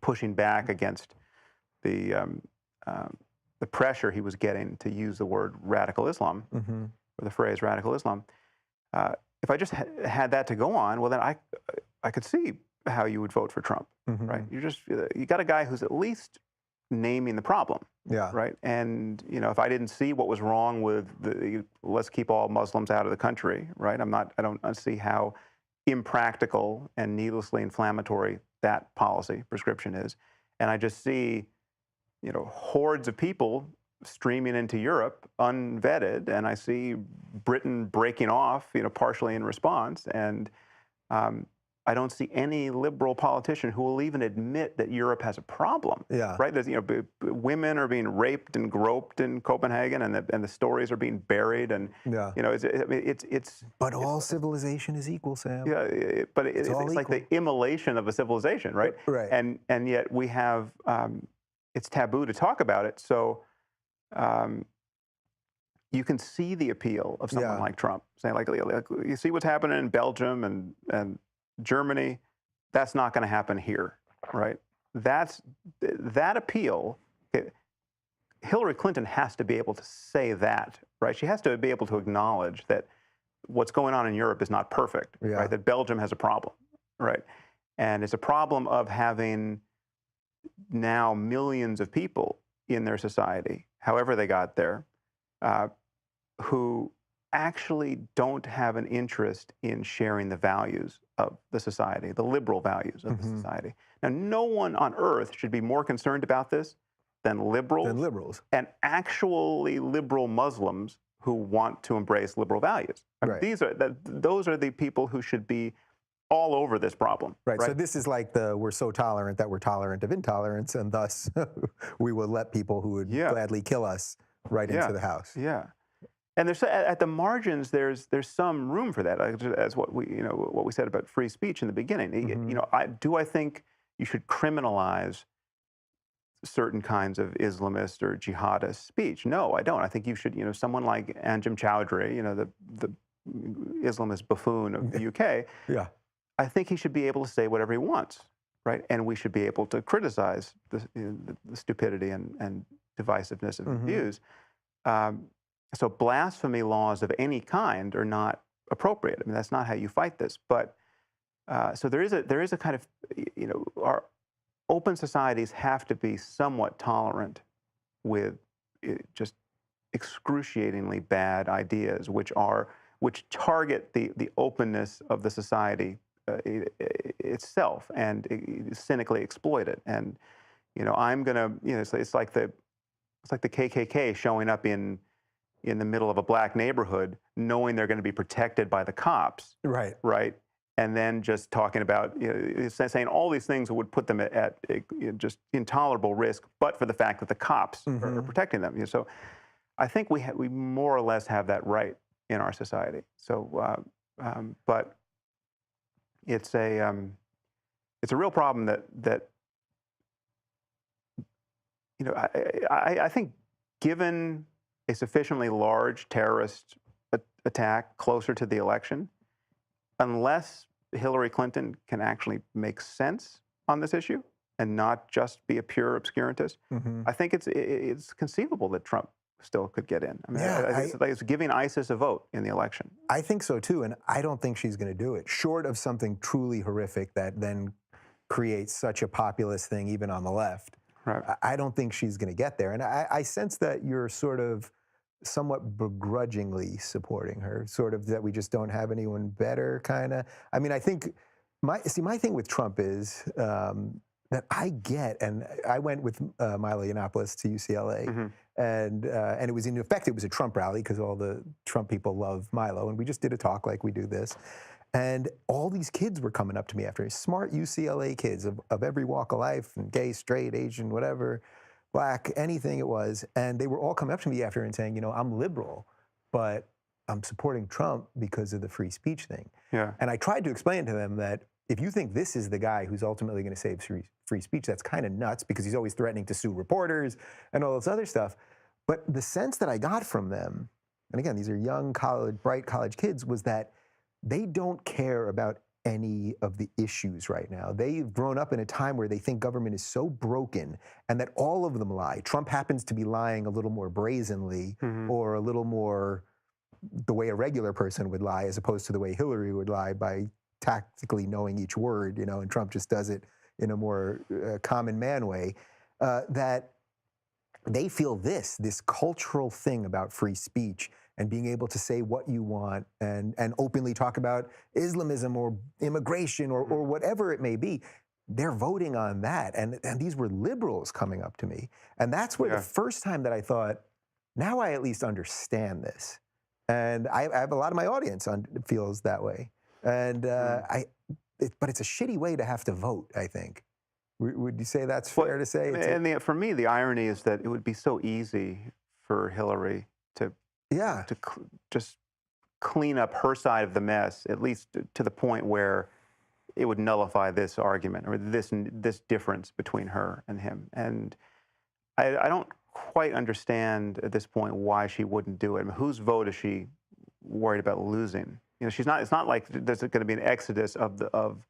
pushing back against the pressure he was getting to use the word radical Islam. Or the phrase radical Islam. If I just had that to go on, well, then I could see how you would vote for Trump, right? You got a guy who's at least naming the problem, right? And if I didn't see what was wrong with let's keep all Muslims out of the country, right? I don't see how impractical and needlessly inflammatory that policy prescription is, and I just see, hordes of people streaming into Europe unvetted, and I see Britain breaking off, partially in response, and I don't see any liberal politician who will even admit that Europe has a problem. Right? There's, women are being raped and groped in Copenhagen, and the stories are being buried, and it's. But all civilization is equal, Sam. Yeah, but it's like the immolation of a civilization, right? Right. And yet we have it's taboo to talk about it, so. You can see the appeal of someone like Trump, saying like you see what's happening in Belgium and Germany, that's not going to happen here, right? That appeal. Hillary Clinton has to be able to say that, right? She has to be able to acknowledge that what's going on in Europe is not perfect, right? That Belgium has a problem, right? And it's a problem of having now millions of people in their society, however they got there, who actually don't have an interest in sharing the values of the society, the liberal values of the society. Now, no one on earth should be more concerned about this than liberals. And actually liberal Muslims who want to embrace liberal values. Right. Those are the people who should be all over this problem. Right. So this is like we're so tolerant that we're tolerant of intolerance, and thus we will let people who would gladly kill us into the house. Yeah. And there's at the margins there's some room for that, as what we said about free speech in the beginning. I think you should criminalize certain kinds of Islamist or jihadist speech? No, I don't. I think you should, someone like Anjem Choudhury, the Islamist buffoon of the UK. I think he should be able to say whatever he wants, right? And we should be able to criticize the stupidity and divisiveness of his views. So blasphemy laws of any kind are not appropriate. I mean, that's not how you fight this. But so there is a kind of, our open societies have to be somewhat tolerant with just excruciatingly bad ideas, which target the openness of the society itself and cynically exploit it. And I'm gonna, it's like the KKK showing up in the middle of a black neighborhood, knowing they're going to be protected by the cops. Right. And then just talking about, saying all these things that would put them at just intolerable risk, but for the fact that the cops are protecting them. So I think we more or less have that right in our society. So, but it's a real problem that I think given a sufficiently large terrorist attack closer to the election, unless Hillary Clinton can actually make sense on this issue and not just be a pure obscurantist, I think it's conceivable that Trump still could get in. I mean, Yeah, it's giving ISIS a vote in the election. I think so too, and I don't think she's going to do it, short of something truly horrific that then creates such a populist thing, even on the left. Right. I don't think she's going to get there, and I sense that you're sort of somewhat begrudgingly supporting her, sort of that we just don't have anyone better, kind of. I mean, I think my thing with Trump is that I get, and I went with Milo Yiannopoulos to UCLA, and it was in effect it was a Trump rally because all the Trump people love Milo, and we just did a talk like we do this. And all these kids were coming up to me after, smart UCLA kids of every walk of life, and gay, straight, Asian, whatever, black, anything it was. And they were all coming up to me after and saying, you know, I'm liberal, but I'm supporting Trump because of the free speech thing. Yeah. And I tried to explain to them that if you think this is the guy who's ultimately going to save free speech, that's kind of nuts because he's always threatening to sue reporters and all this other stuff. But the sense that I got from them, and again, these are young, bright college kids, was that they don't care about any of the issues right now. They've grown up in a time where they think government is so broken and that all of them lie. Trump happens to be lying a little more brazenly or a little more the way a regular person would lie as opposed to the way Hillary would lie by tactically knowing each word, you know, and Trump just does it in a more common man way, that they feel this cultural thing about free speech and being able to say what you want and openly talk about Islamism or immigration or whatever it may be. They're voting on that. And these were liberals coming up to me. And that's where the first time that I thought, now I at least understand this. And I have a lot of my audience feels that way. And but it's a shitty way to have to vote, I think. Would you say that's fair to say? And for me, the irony is that it would be so easy for Hillary to just clean up her side of the mess, at least to the point where it would nullify this argument or this difference between her and him. And I don't quite understand at this point why she wouldn't do it. I mean, whose vote is she worried about losing? You know, she's not. It's not like there's going to be an exodus of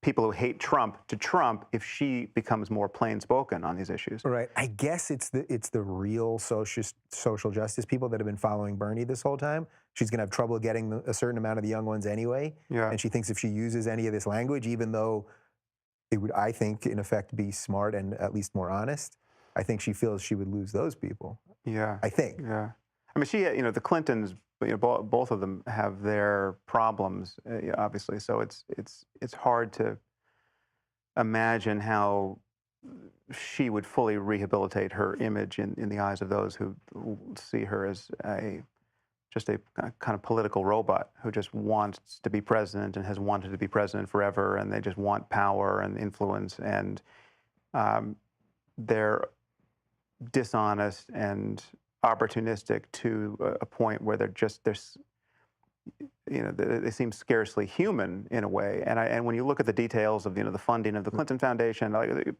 people who hate Trump to Trump if she becomes more plain spoken on these issues. Right. I guess it's the real social justice people that have been following Bernie this whole time. She's going to have trouble getting a certain amount of the young ones anyway. Yeah. And she thinks if she uses any of this language, even though it would, I think, in effect, be smart and at least more honest, I think she feels she would lose those people. Yeah. I think. Yeah. I mean, the Clintons, both of them have their problems, obviously. So it's hard to imagine how she would fully rehabilitate her image in the eyes of those who see her as just a kind of political robot who just wants to be president and has wanted to be president forever, and they just want power and influence, and they're dishonest and opportunistic to a point where they seem scarcely human in a way. And when you look at the details of the funding of the Clinton Foundation, like,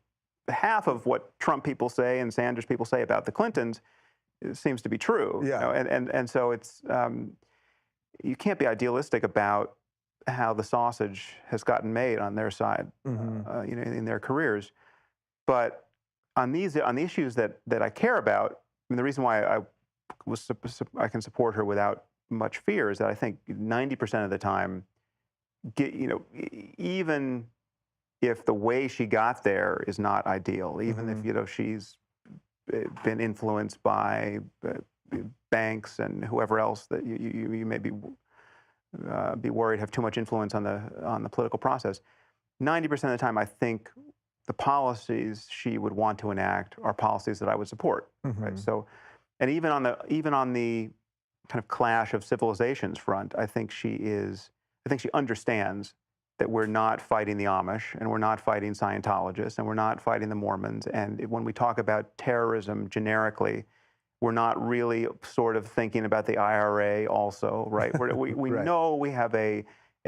half of what Trump people say and Sanders people say about the Clintons seems to be true. Yeah. And so it's you can't be idealistic about how the sausage has gotten made on their side, in their careers. But on the issues that I care about, I mean, the reason why I can support her without much fear is that I think 90% of the time, even if the way she got there is not ideal, even if she's been influenced by banks and whoever else that you may be worried have too much influence on the political process, 90% of the time I think the policies she would want to enact are policies that I would support. Right? So, and even on the kind of clash of civilizations front, I think she understands that we're not fighting the Amish, and we're not fighting Scientologists, and we're not fighting the Mormons. And when we talk about terrorism generically, we're not really sort of thinking about the IRA also, right? We Right. know we have a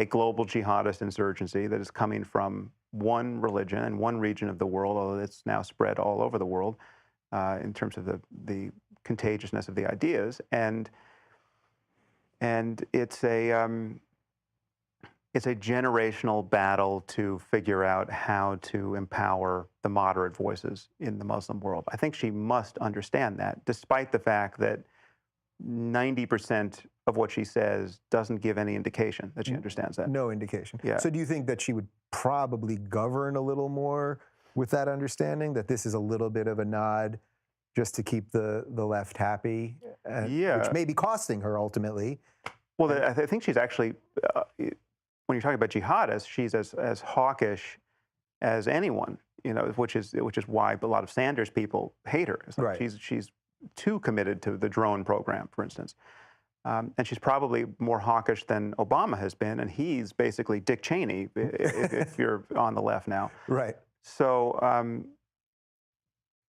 global jihadist insurgency that is coming from one religion and one region of the world, although it's now spread all over the world in terms of the contagiousness of the ideas. And it's it's a generational battle to figure out how to empower the moderate voices in the Muslim world. I think she must understand that, despite the fact that 90% of what she says doesn't give any indication that she understands that. No indication. Yeah. So do you think that she would probably govern a little more with that understanding, that this is a little bit of a nod just to keep the left happy, which may be costing her ultimately? Well, I think she's actually, when you're talking about jihadists, she's as hawkish as anyone, which is why a lot of Sanders people hate her. It's like she's too committed to the drone program, for instance. And she's probably more hawkish than Obama has been, and he's basically Dick Cheney if you're on the left now. Right. So,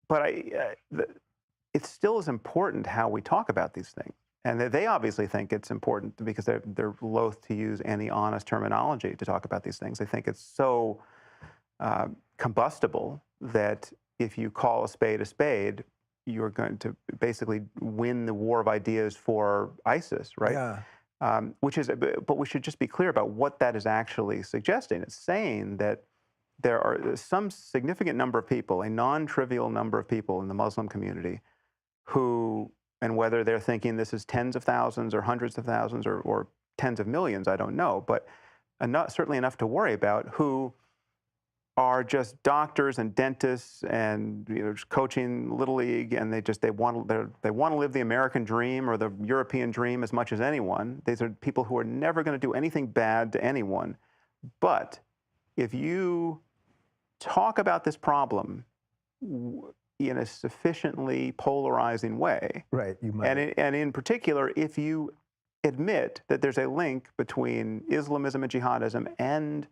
but it still is important how we talk about these things. And they obviously think it's important because they're loath to use any honest terminology to talk about these things. They think it's so combustible that if you call a spade, you're going to basically win the war of ideas for ISIS, right? Yeah. But we should just be clear about what that is actually suggesting. It's saying that there are some significant number of people, a non-trivial number of people in the Muslim community who, and whether they're thinking this is tens of thousands or hundreds of thousands or tens of millions, I don't know, but certainly enough to worry about, who are just doctors and dentists and just coaching Little League, and they want to live the American dream or the European dream as much as anyone. These are people who are never going to do anything bad to anyone. But if you talk about this problem in a sufficiently polarizing way, right, you might. And in particular, if you admit that there's a link between Islamism and jihadism and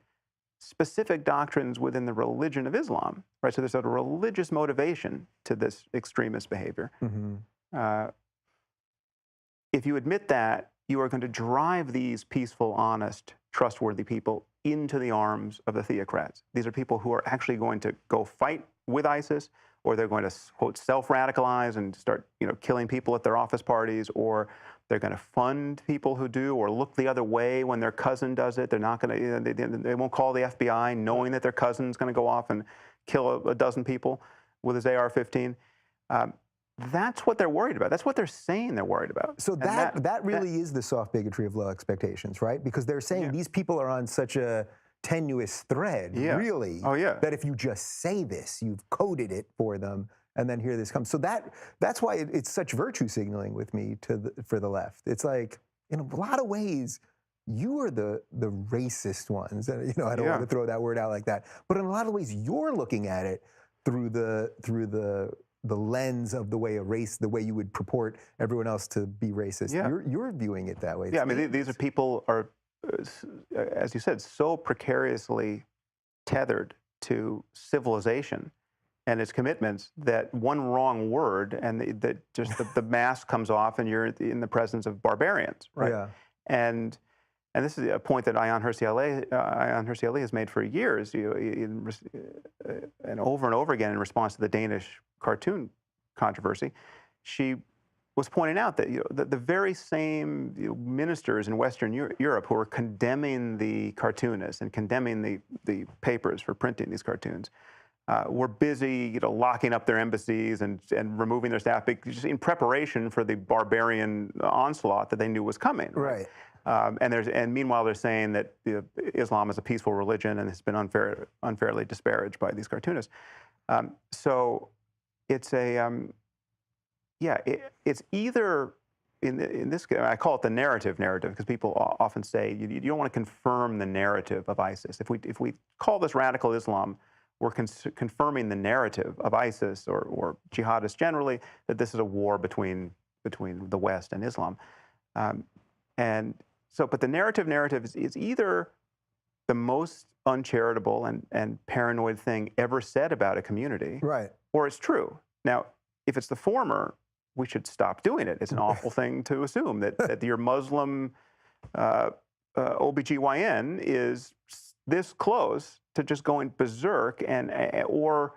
specific doctrines within the religion of Islam, right? So there's a religious motivation to this extremist behavior. Mm-hmm. If you admit that, you are going to drive these peaceful, honest, trustworthy people into the arms of the theocrats. These are people who are actually going to go fight with ISIS, or they're going to, quote, self-radicalize and start, killing people at their office parties, or they're going to fund people who do, or look the other way when their cousin does it. They're not going to, they won't call the FBI knowing that their cousin's going to go off and kill a dozen people with his AR-15. That's what they're worried about. That's what they're saying they're worried about. So that really is the soft bigotry of low expectations, right? Because they're saying these people are on such a tenuous thread, really, that if you just say this, you've coded it for them, and then here this comes. So that's why it's such virtue signaling with me for the left. It's like, in a lot of ways, you are the racist ones. And, I don't want to throw that word out like that, but in a lot of ways, you're looking at it through the lens of the way you would purport everyone else to be racist. You're viewing it that way. Yeah, I mean, these are people are, as you said, so precariously tethered to civilization and its commitments that one wrong word and that just the mask comes off and you're in the presence of barbarians, right? Yeah. And this is a point that Ayaan Hirsi Ali has made for years, and over again in response to the Danish cartoon controversy. She was pointing out that the very same ministers in Western Europe who were condemning the cartoonists and condemning the papers for printing these cartoons were busy, locking up their embassies and removing their staff just in preparation for the barbarian onslaught that they knew was coming. Right. And meanwhile, they're saying that Islam is a peaceful religion and has been unfairly disparaged by these cartoonists. So it's it's either in this case, I call it the narrative because people often say you don't want to confirm the narrative of ISIS. If we call this radical Islam, we're confirming the narrative of ISIS or jihadists generally, that this is a war between the West and Islam. But the narrative is either the most uncharitable and paranoid thing ever said about a community, right, or it's true. Now, if it's the former, we should stop doing it. It's an awful thing to assume that your Muslim OBGYN is this close to just going berserk or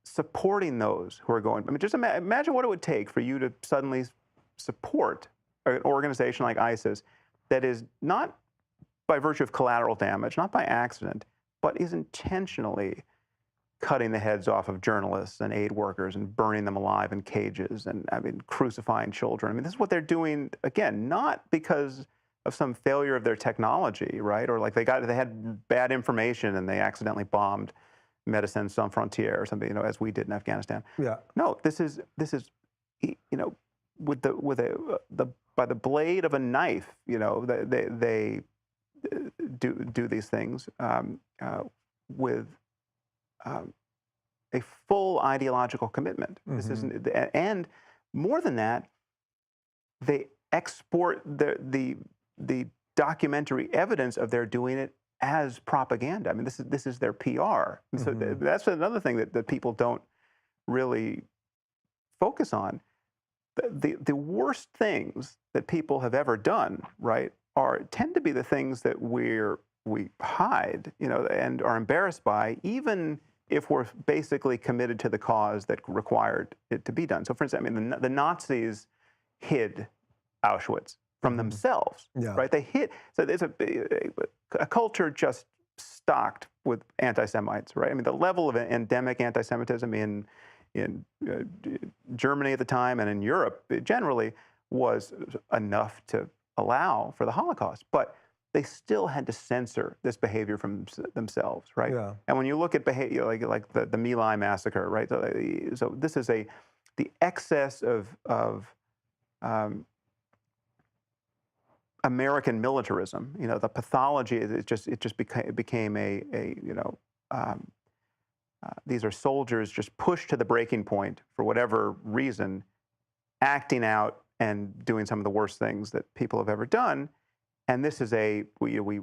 supporting those who are going. I mean, just imagine what it would take for you to suddenly support an organization like ISIS that is not by virtue of collateral damage, not by accident, but is intentionally cutting the heads off of journalists and aid workers and burning them alive in cages and, I mean, crucifying children. I mean, this is what they're doing, again, not because of some failure of their technology, right? Or like they had bad information and they accidentally bombed Médecins Sans Frontières or something, as we did in Afghanistan. Yeah. No, this is, by the blade of a knife, they do these things with a full ideological commitment. Mm-hmm. This isn't, and more than that, they export the documentary evidence of their doing it as propaganda. I mean, this is their PR. Mm-hmm. So that's another thing that people don't really focus on. The worst things that people have ever done, right, tend to be the things that we hide, and are embarrassed by, even if we're basically committed to the cause that required it to be done. So, for instance, I mean, the Nazis hid Auschwitz from mm-hmm. themselves, yeah. right? They hid. So there's a culture just stocked with anti-Semites, right? I mean, the level of endemic anti-Semitism in Germany at the time and in Europe generally was enough to allow for the Holocaust, but they still had to censor this behavior from themselves, right? Yeah. And when you look at behavior like the My Lai massacre, right? So this is the excess of American militarism. The pathology. It just became these are soldiers just pushed to the breaking point for whatever reason, acting out and doing some of the worst things that people have ever done. And this is we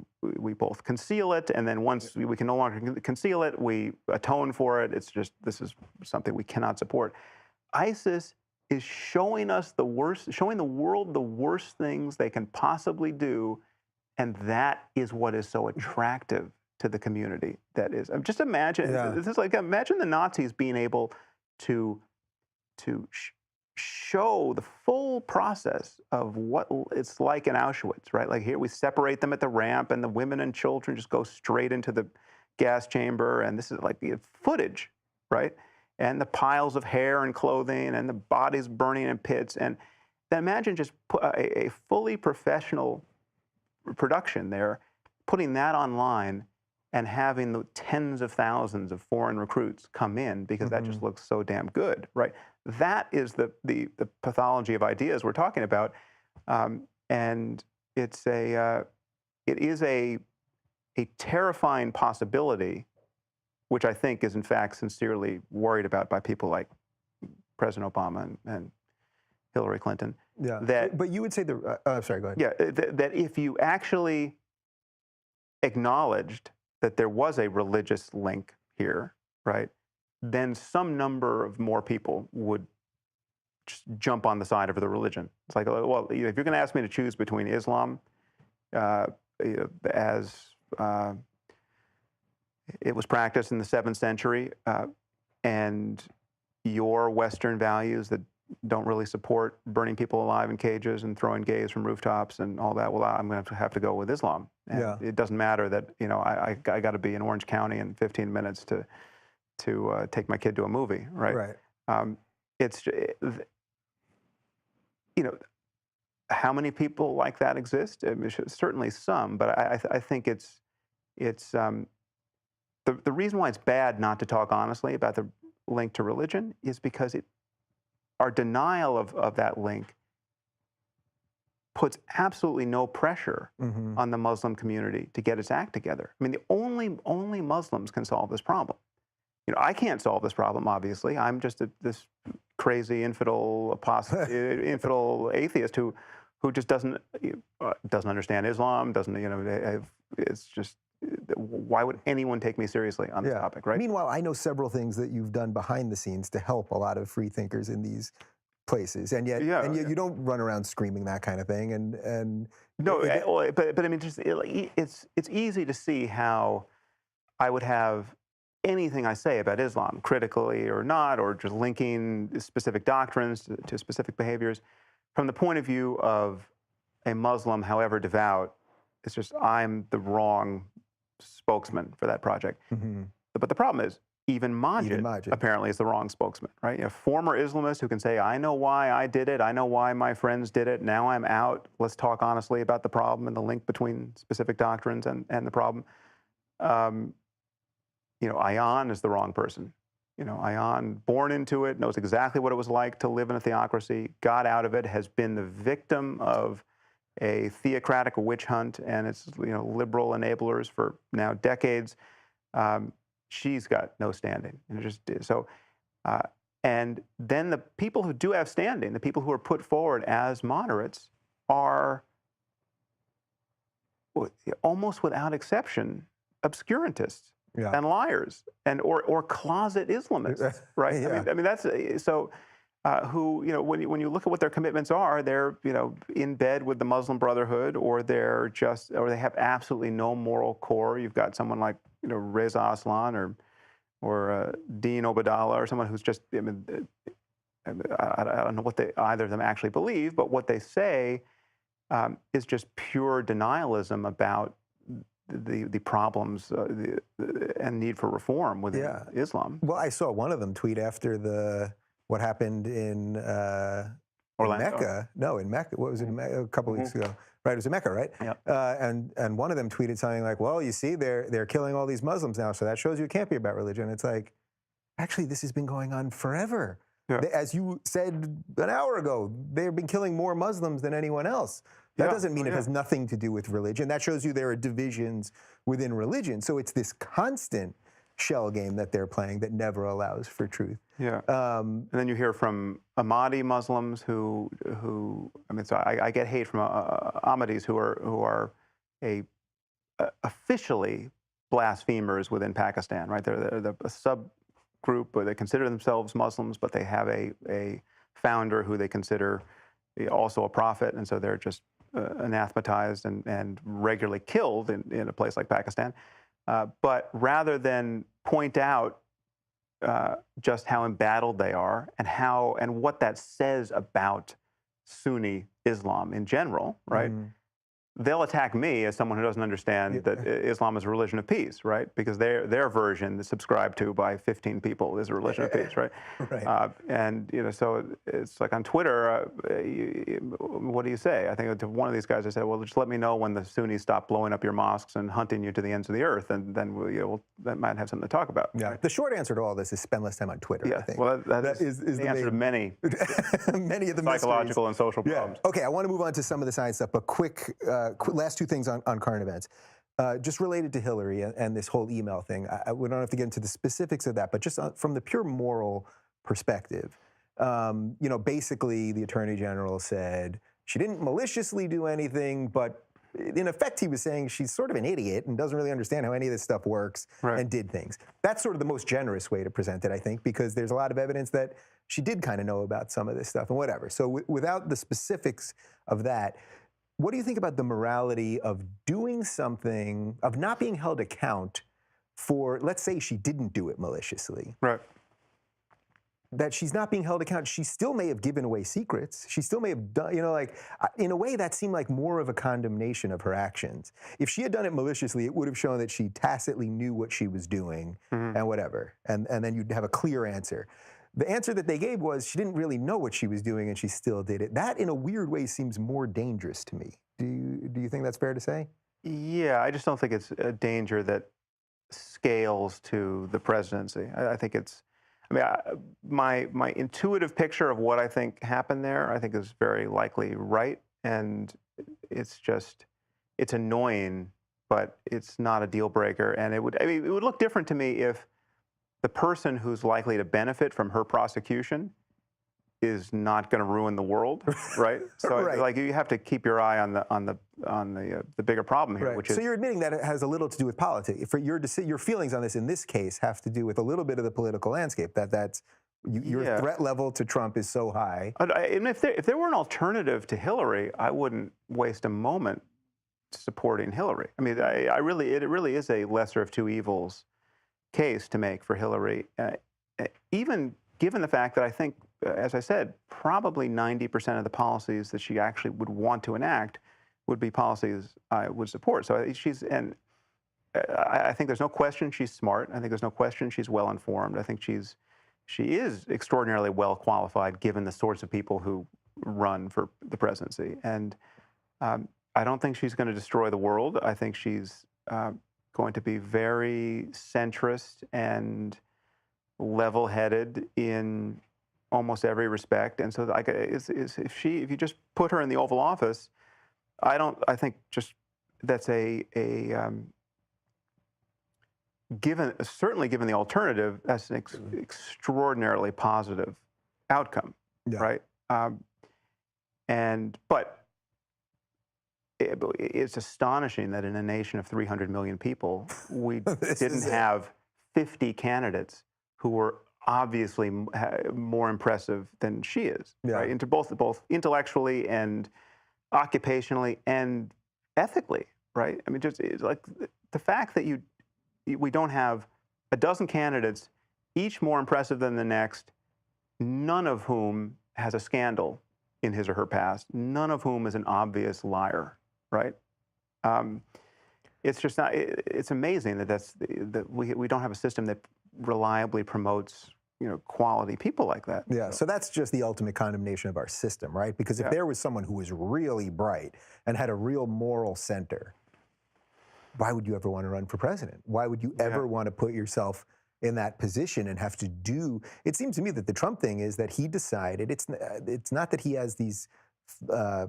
both conceal it, and then once we can no longer conceal it, we atone for it. This is something we cannot support. ISIS is showing the world the worst things they can possibly do, and that is what is so attractive to the community. That is, just imagine. Yeah. This is like, imagine the Nazis being able to show the full process of what it's like in Auschwitz, right? Like here we separate them at the ramp and the women and children just go straight into the gas chamber. And this is like the footage, right? And the piles of hair and clothing and the bodies burning in pits. And then imagine just a fully professional production there, putting that online and having the tens of thousands of foreign recruits come in because mm-hmm. that just looks so damn good, right? That is the pathology of ideas we're talking about, and it is a terrifying possibility, which I think is in fact sincerely worried about by people like President Obama and Hillary Clinton. Yeah, but you would say sorry, go ahead. Yeah, that if you actually acknowledged that there was a religious link here, right, then some number of more people would just jump on the side of the religion. It's like, well, if you're going to ask me to choose between Islam, as it was practiced in the 7th century, and your Western values that don't really support burning people alive in cages and throwing gays from rooftops and all that, well, I'm going to have to go with Islam. And yeah. It doesn't matter that, I got to be in Orange County in 15 minutes to take my kid to a movie, right? Right. How many people like that exist? I mean, certainly some, but I think it's the reason why it's bad not to talk honestly about the link to religion is because our denial of that link puts absolutely no pressure mm-hmm. on the Muslim community to get its act together. I mean, the only Muslims can solve this problem. I can't solve this problem, obviously. I'm just this crazy infidel atheist who just doesn't understand Islam, it's just, why would anyone take me seriously on this topic, right? Meanwhile, I know several things that you've done behind the scenes to help a lot of free thinkers in these places, and yet you don't run around screaming that kind of thing. And no, but I mean, it's easy to see how I would have anything I say about Islam, critically or not, or just linking specific doctrines to specific behaviors, from the point of view of a Muslim, however devout, It's just I'm the wrong spokesman for that project. But the problem is, even Majid apparently is the wrong spokesman, right? A former Islamist who can say, I know why I did it. I know why my friends did it. Now I'm out. Let's talk honestly about the problem and the link between specific doctrines and the problem. Ayan is the wrong person. Ayan, born into it, knows exactly what it was like to live in a theocracy, got out of it, has been the victim of a theocratic witch hunt and its liberal enablers for now decades. She's got no standing. And then the people who do have standing, the people who are put forward as moderates, are almost without exception obscurantists and liars or closet Islamists, right? Yeah. I mean that's so. Who when you look at what their commitments are, they're in bed with the Muslim Brotherhood, or they have absolutely no moral core. You've got someone like Reza Aslan or Dean Obadallah, or someone who's just I don't know what either of them actually believe, but what they say is just pure denialism about the problems and need for reform within Islam. Well, I saw one of them tweet after what happened in Mecca. No, in Mecca. What was it? A couple of weeks ago. Right, it was in Mecca, right? Yep. And one of them tweeted something like, well, you see, they're killing all these Muslims now, so that shows you it can't be about religion. It's like, actually, this has been going on forever. Yeah. As you said an hour ago, they've been killing more Muslims than anyone else. That doesn't mean it has nothing to do with religion. That shows you there are divisions within religion. So it's this constant shell game that they're playing that never allows for truth. Yeah. And then you hear from Ahmadi Muslims who I get hate from Ahmadis who are officially blasphemers within Pakistan, right? They're a subgroup where they consider themselves Muslims, but they have a founder who they consider also a prophet, and so they're just anathematized and regularly killed in a place like Pakistan. But rather than point out just how embattled they are and what that says about Sunni Islam in general, right? They'll attack me as someone who doesn't understand that Islam is a religion of peace, right? Because their version that's subscribed to by 15 people is a religion of peace, right? Right. And so it's like on Twitter, what do you say? I think to one of these guys I said, well, just let me know when the Sunnis stop blowing up your mosques and hunting you to the ends of the earth, and then that might have something to talk about. Yeah. Right? The short answer to all this is spend less time on Twitter. Yeah. I think. Well, that is the answer to many many of the psychological and social problems. Okay, I want to move on to some of the science stuff, but quick last two things on current events. Just related to Hillary and this whole email thing. We don't have to get into the specifics of that, but just from the pure moral perspective, basically the Attorney General said she didn't maliciously do anything, but in effect he was saying she's sort of an idiot and doesn't really understand how any of this stuff works and did things. That's sort of the most generous way to present it, I think, because there's a lot of evidence that she did kind of know about some of this stuff and whatever. So without the specifics of that, what do you think about the morality of doing something, of not being held account for, let's say she didn't do it maliciously. Right. That she's not being held account. She still may have given away secrets. She still may have done, in a way that seemed like more of a condemnation of her actions. If she had done it maliciously, it would have shown that she tacitly knew what she was doing and whatever. And then you'd have a clear answer. The answer that they gave was she didn't really know what she was doing and she still did it. That, in a weird way, seems more dangerous to me. Do you think that's fair to say? Yeah, I just don't think it's a danger that scales to the presidency. I think it's, my intuitive picture of what I think happened there, I think is very likely right. And it's annoying, but it's not a deal breaker. And it would look different to me if the person who's likely to benefit from her prosecution is not going to ruin the world, right? So, like, you have to keep your eye on the bigger problem here, which is. So you're admitting that it has a little to do with politics. For your feelings on this in this case have to do with a little bit of the political landscape. Your threat level to Trump is so high. And if there were an alternative to Hillary, I wouldn't waste a moment supporting Hillary. I mean, it really is a lesser of two evils case to make for Hillary, even given the fact that I think, as I said, probably 90% of the policies that she actually would want to enact would be policies I would support. So I think there's no question she's smart. I think there's no question she's well informed. I think she is extraordinarily well qualified given the sorts of people who run for the presidency. And I don't think she's going to destroy the world. I think she's going to be very centrist and level-headed in almost every respect. And so, like, if you just put her in the Oval Office, I think just that's certainly given the alternative, that's an extraordinarily positive outcome, right? But it's astonishing that in a nation of 300 million people, we didn't have 50 candidates who were obviously more impressive than she is, right? Into both intellectually and occupationally and ethically, right? I mean, just like the fact that we don't have a dozen candidates, each more impressive than the next, none of whom has a scandal in his or her past, none of whom is an obvious liar, right? It's just not. It's amazing that we don't have a system that reliably promotes quality people like that. Yeah, so that's just the ultimate condemnation of our system, right? Because if there was someone who was really bright and had a real moral center, why would you ever want to run for president? Why would you ever want to put yourself in that position and have to do? It seems to me that the Trump thing is that he decided, it's not that he has these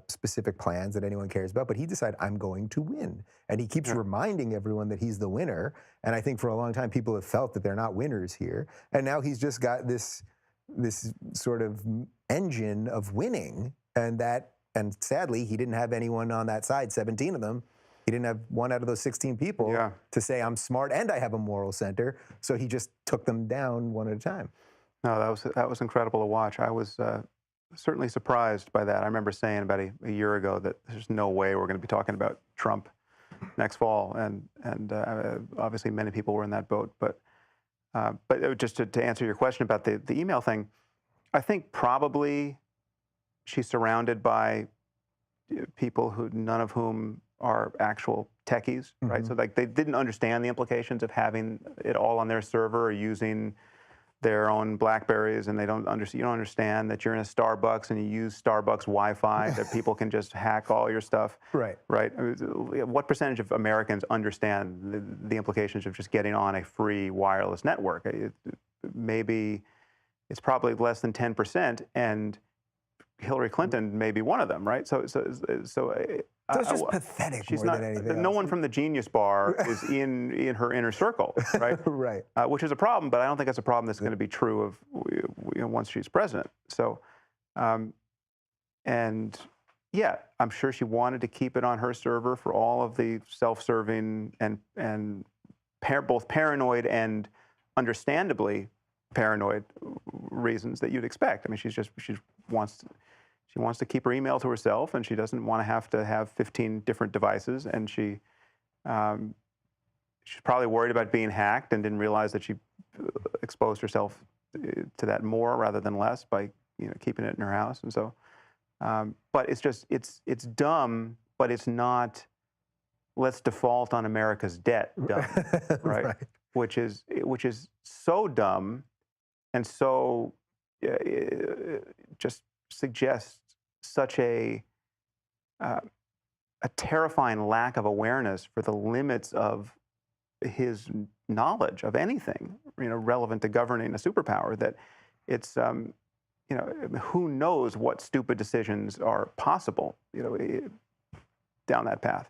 specific plans that anyone cares about, but he decided, I'm going to win. And he keeps reminding everyone that he's the winner. And I think for a long time, people have felt that they're not winners here. And now he's just got this sort of engine of winning. And sadly, he didn't have anyone on that side, 17 of them. He didn't have one out of those 16 people to say, I'm smart and I have a moral center. So he just took them down one at a time. No, that was incredible to watch. I was certainly surprised by that. I remember saying about a year ago that there's no way we're going to be talking about Trump next fall, and obviously many people were in that boat. But just to answer your question about the email thing, I think probably she's surrounded by people none of whom are actual techies, right? So like they didn't understand the implications of having it all on their server or using their own BlackBerries, and you don't understand that you're in a Starbucks and you use Starbucks Wi-Fi, that people can just hack all your stuff. Right. I mean, what percentage of Americans understand the implications of just getting on a free wireless network? Maybe it's probably less than 10%, and Hillary Clinton may be one of them, right? So it's just pathetic more than anything else. No one from the Genius Bar is in her inner circle, right? Right. Which is a problem, but I don't think that's a problem that's going to be true of once she's president. So, and yeah, I'm sure she wanted to keep it on her server for all of the self-serving and both paranoid and understandably paranoid reasons that you'd expect. I mean, she wants to keep her email to herself, and she doesn't want to have 15 different devices. And she's probably worried about being hacked and didn't realize that she exposed herself to that more rather than less by keeping it in her house. And so, but it's dumb, but it's not. Let's default on America's debt, dumb, right? Which is so dumb, and so just suggests such a terrifying lack of awareness for the limits of his knowledge of anything, relevant to governing a superpower, that it's, who knows what stupid decisions are possible, down that path.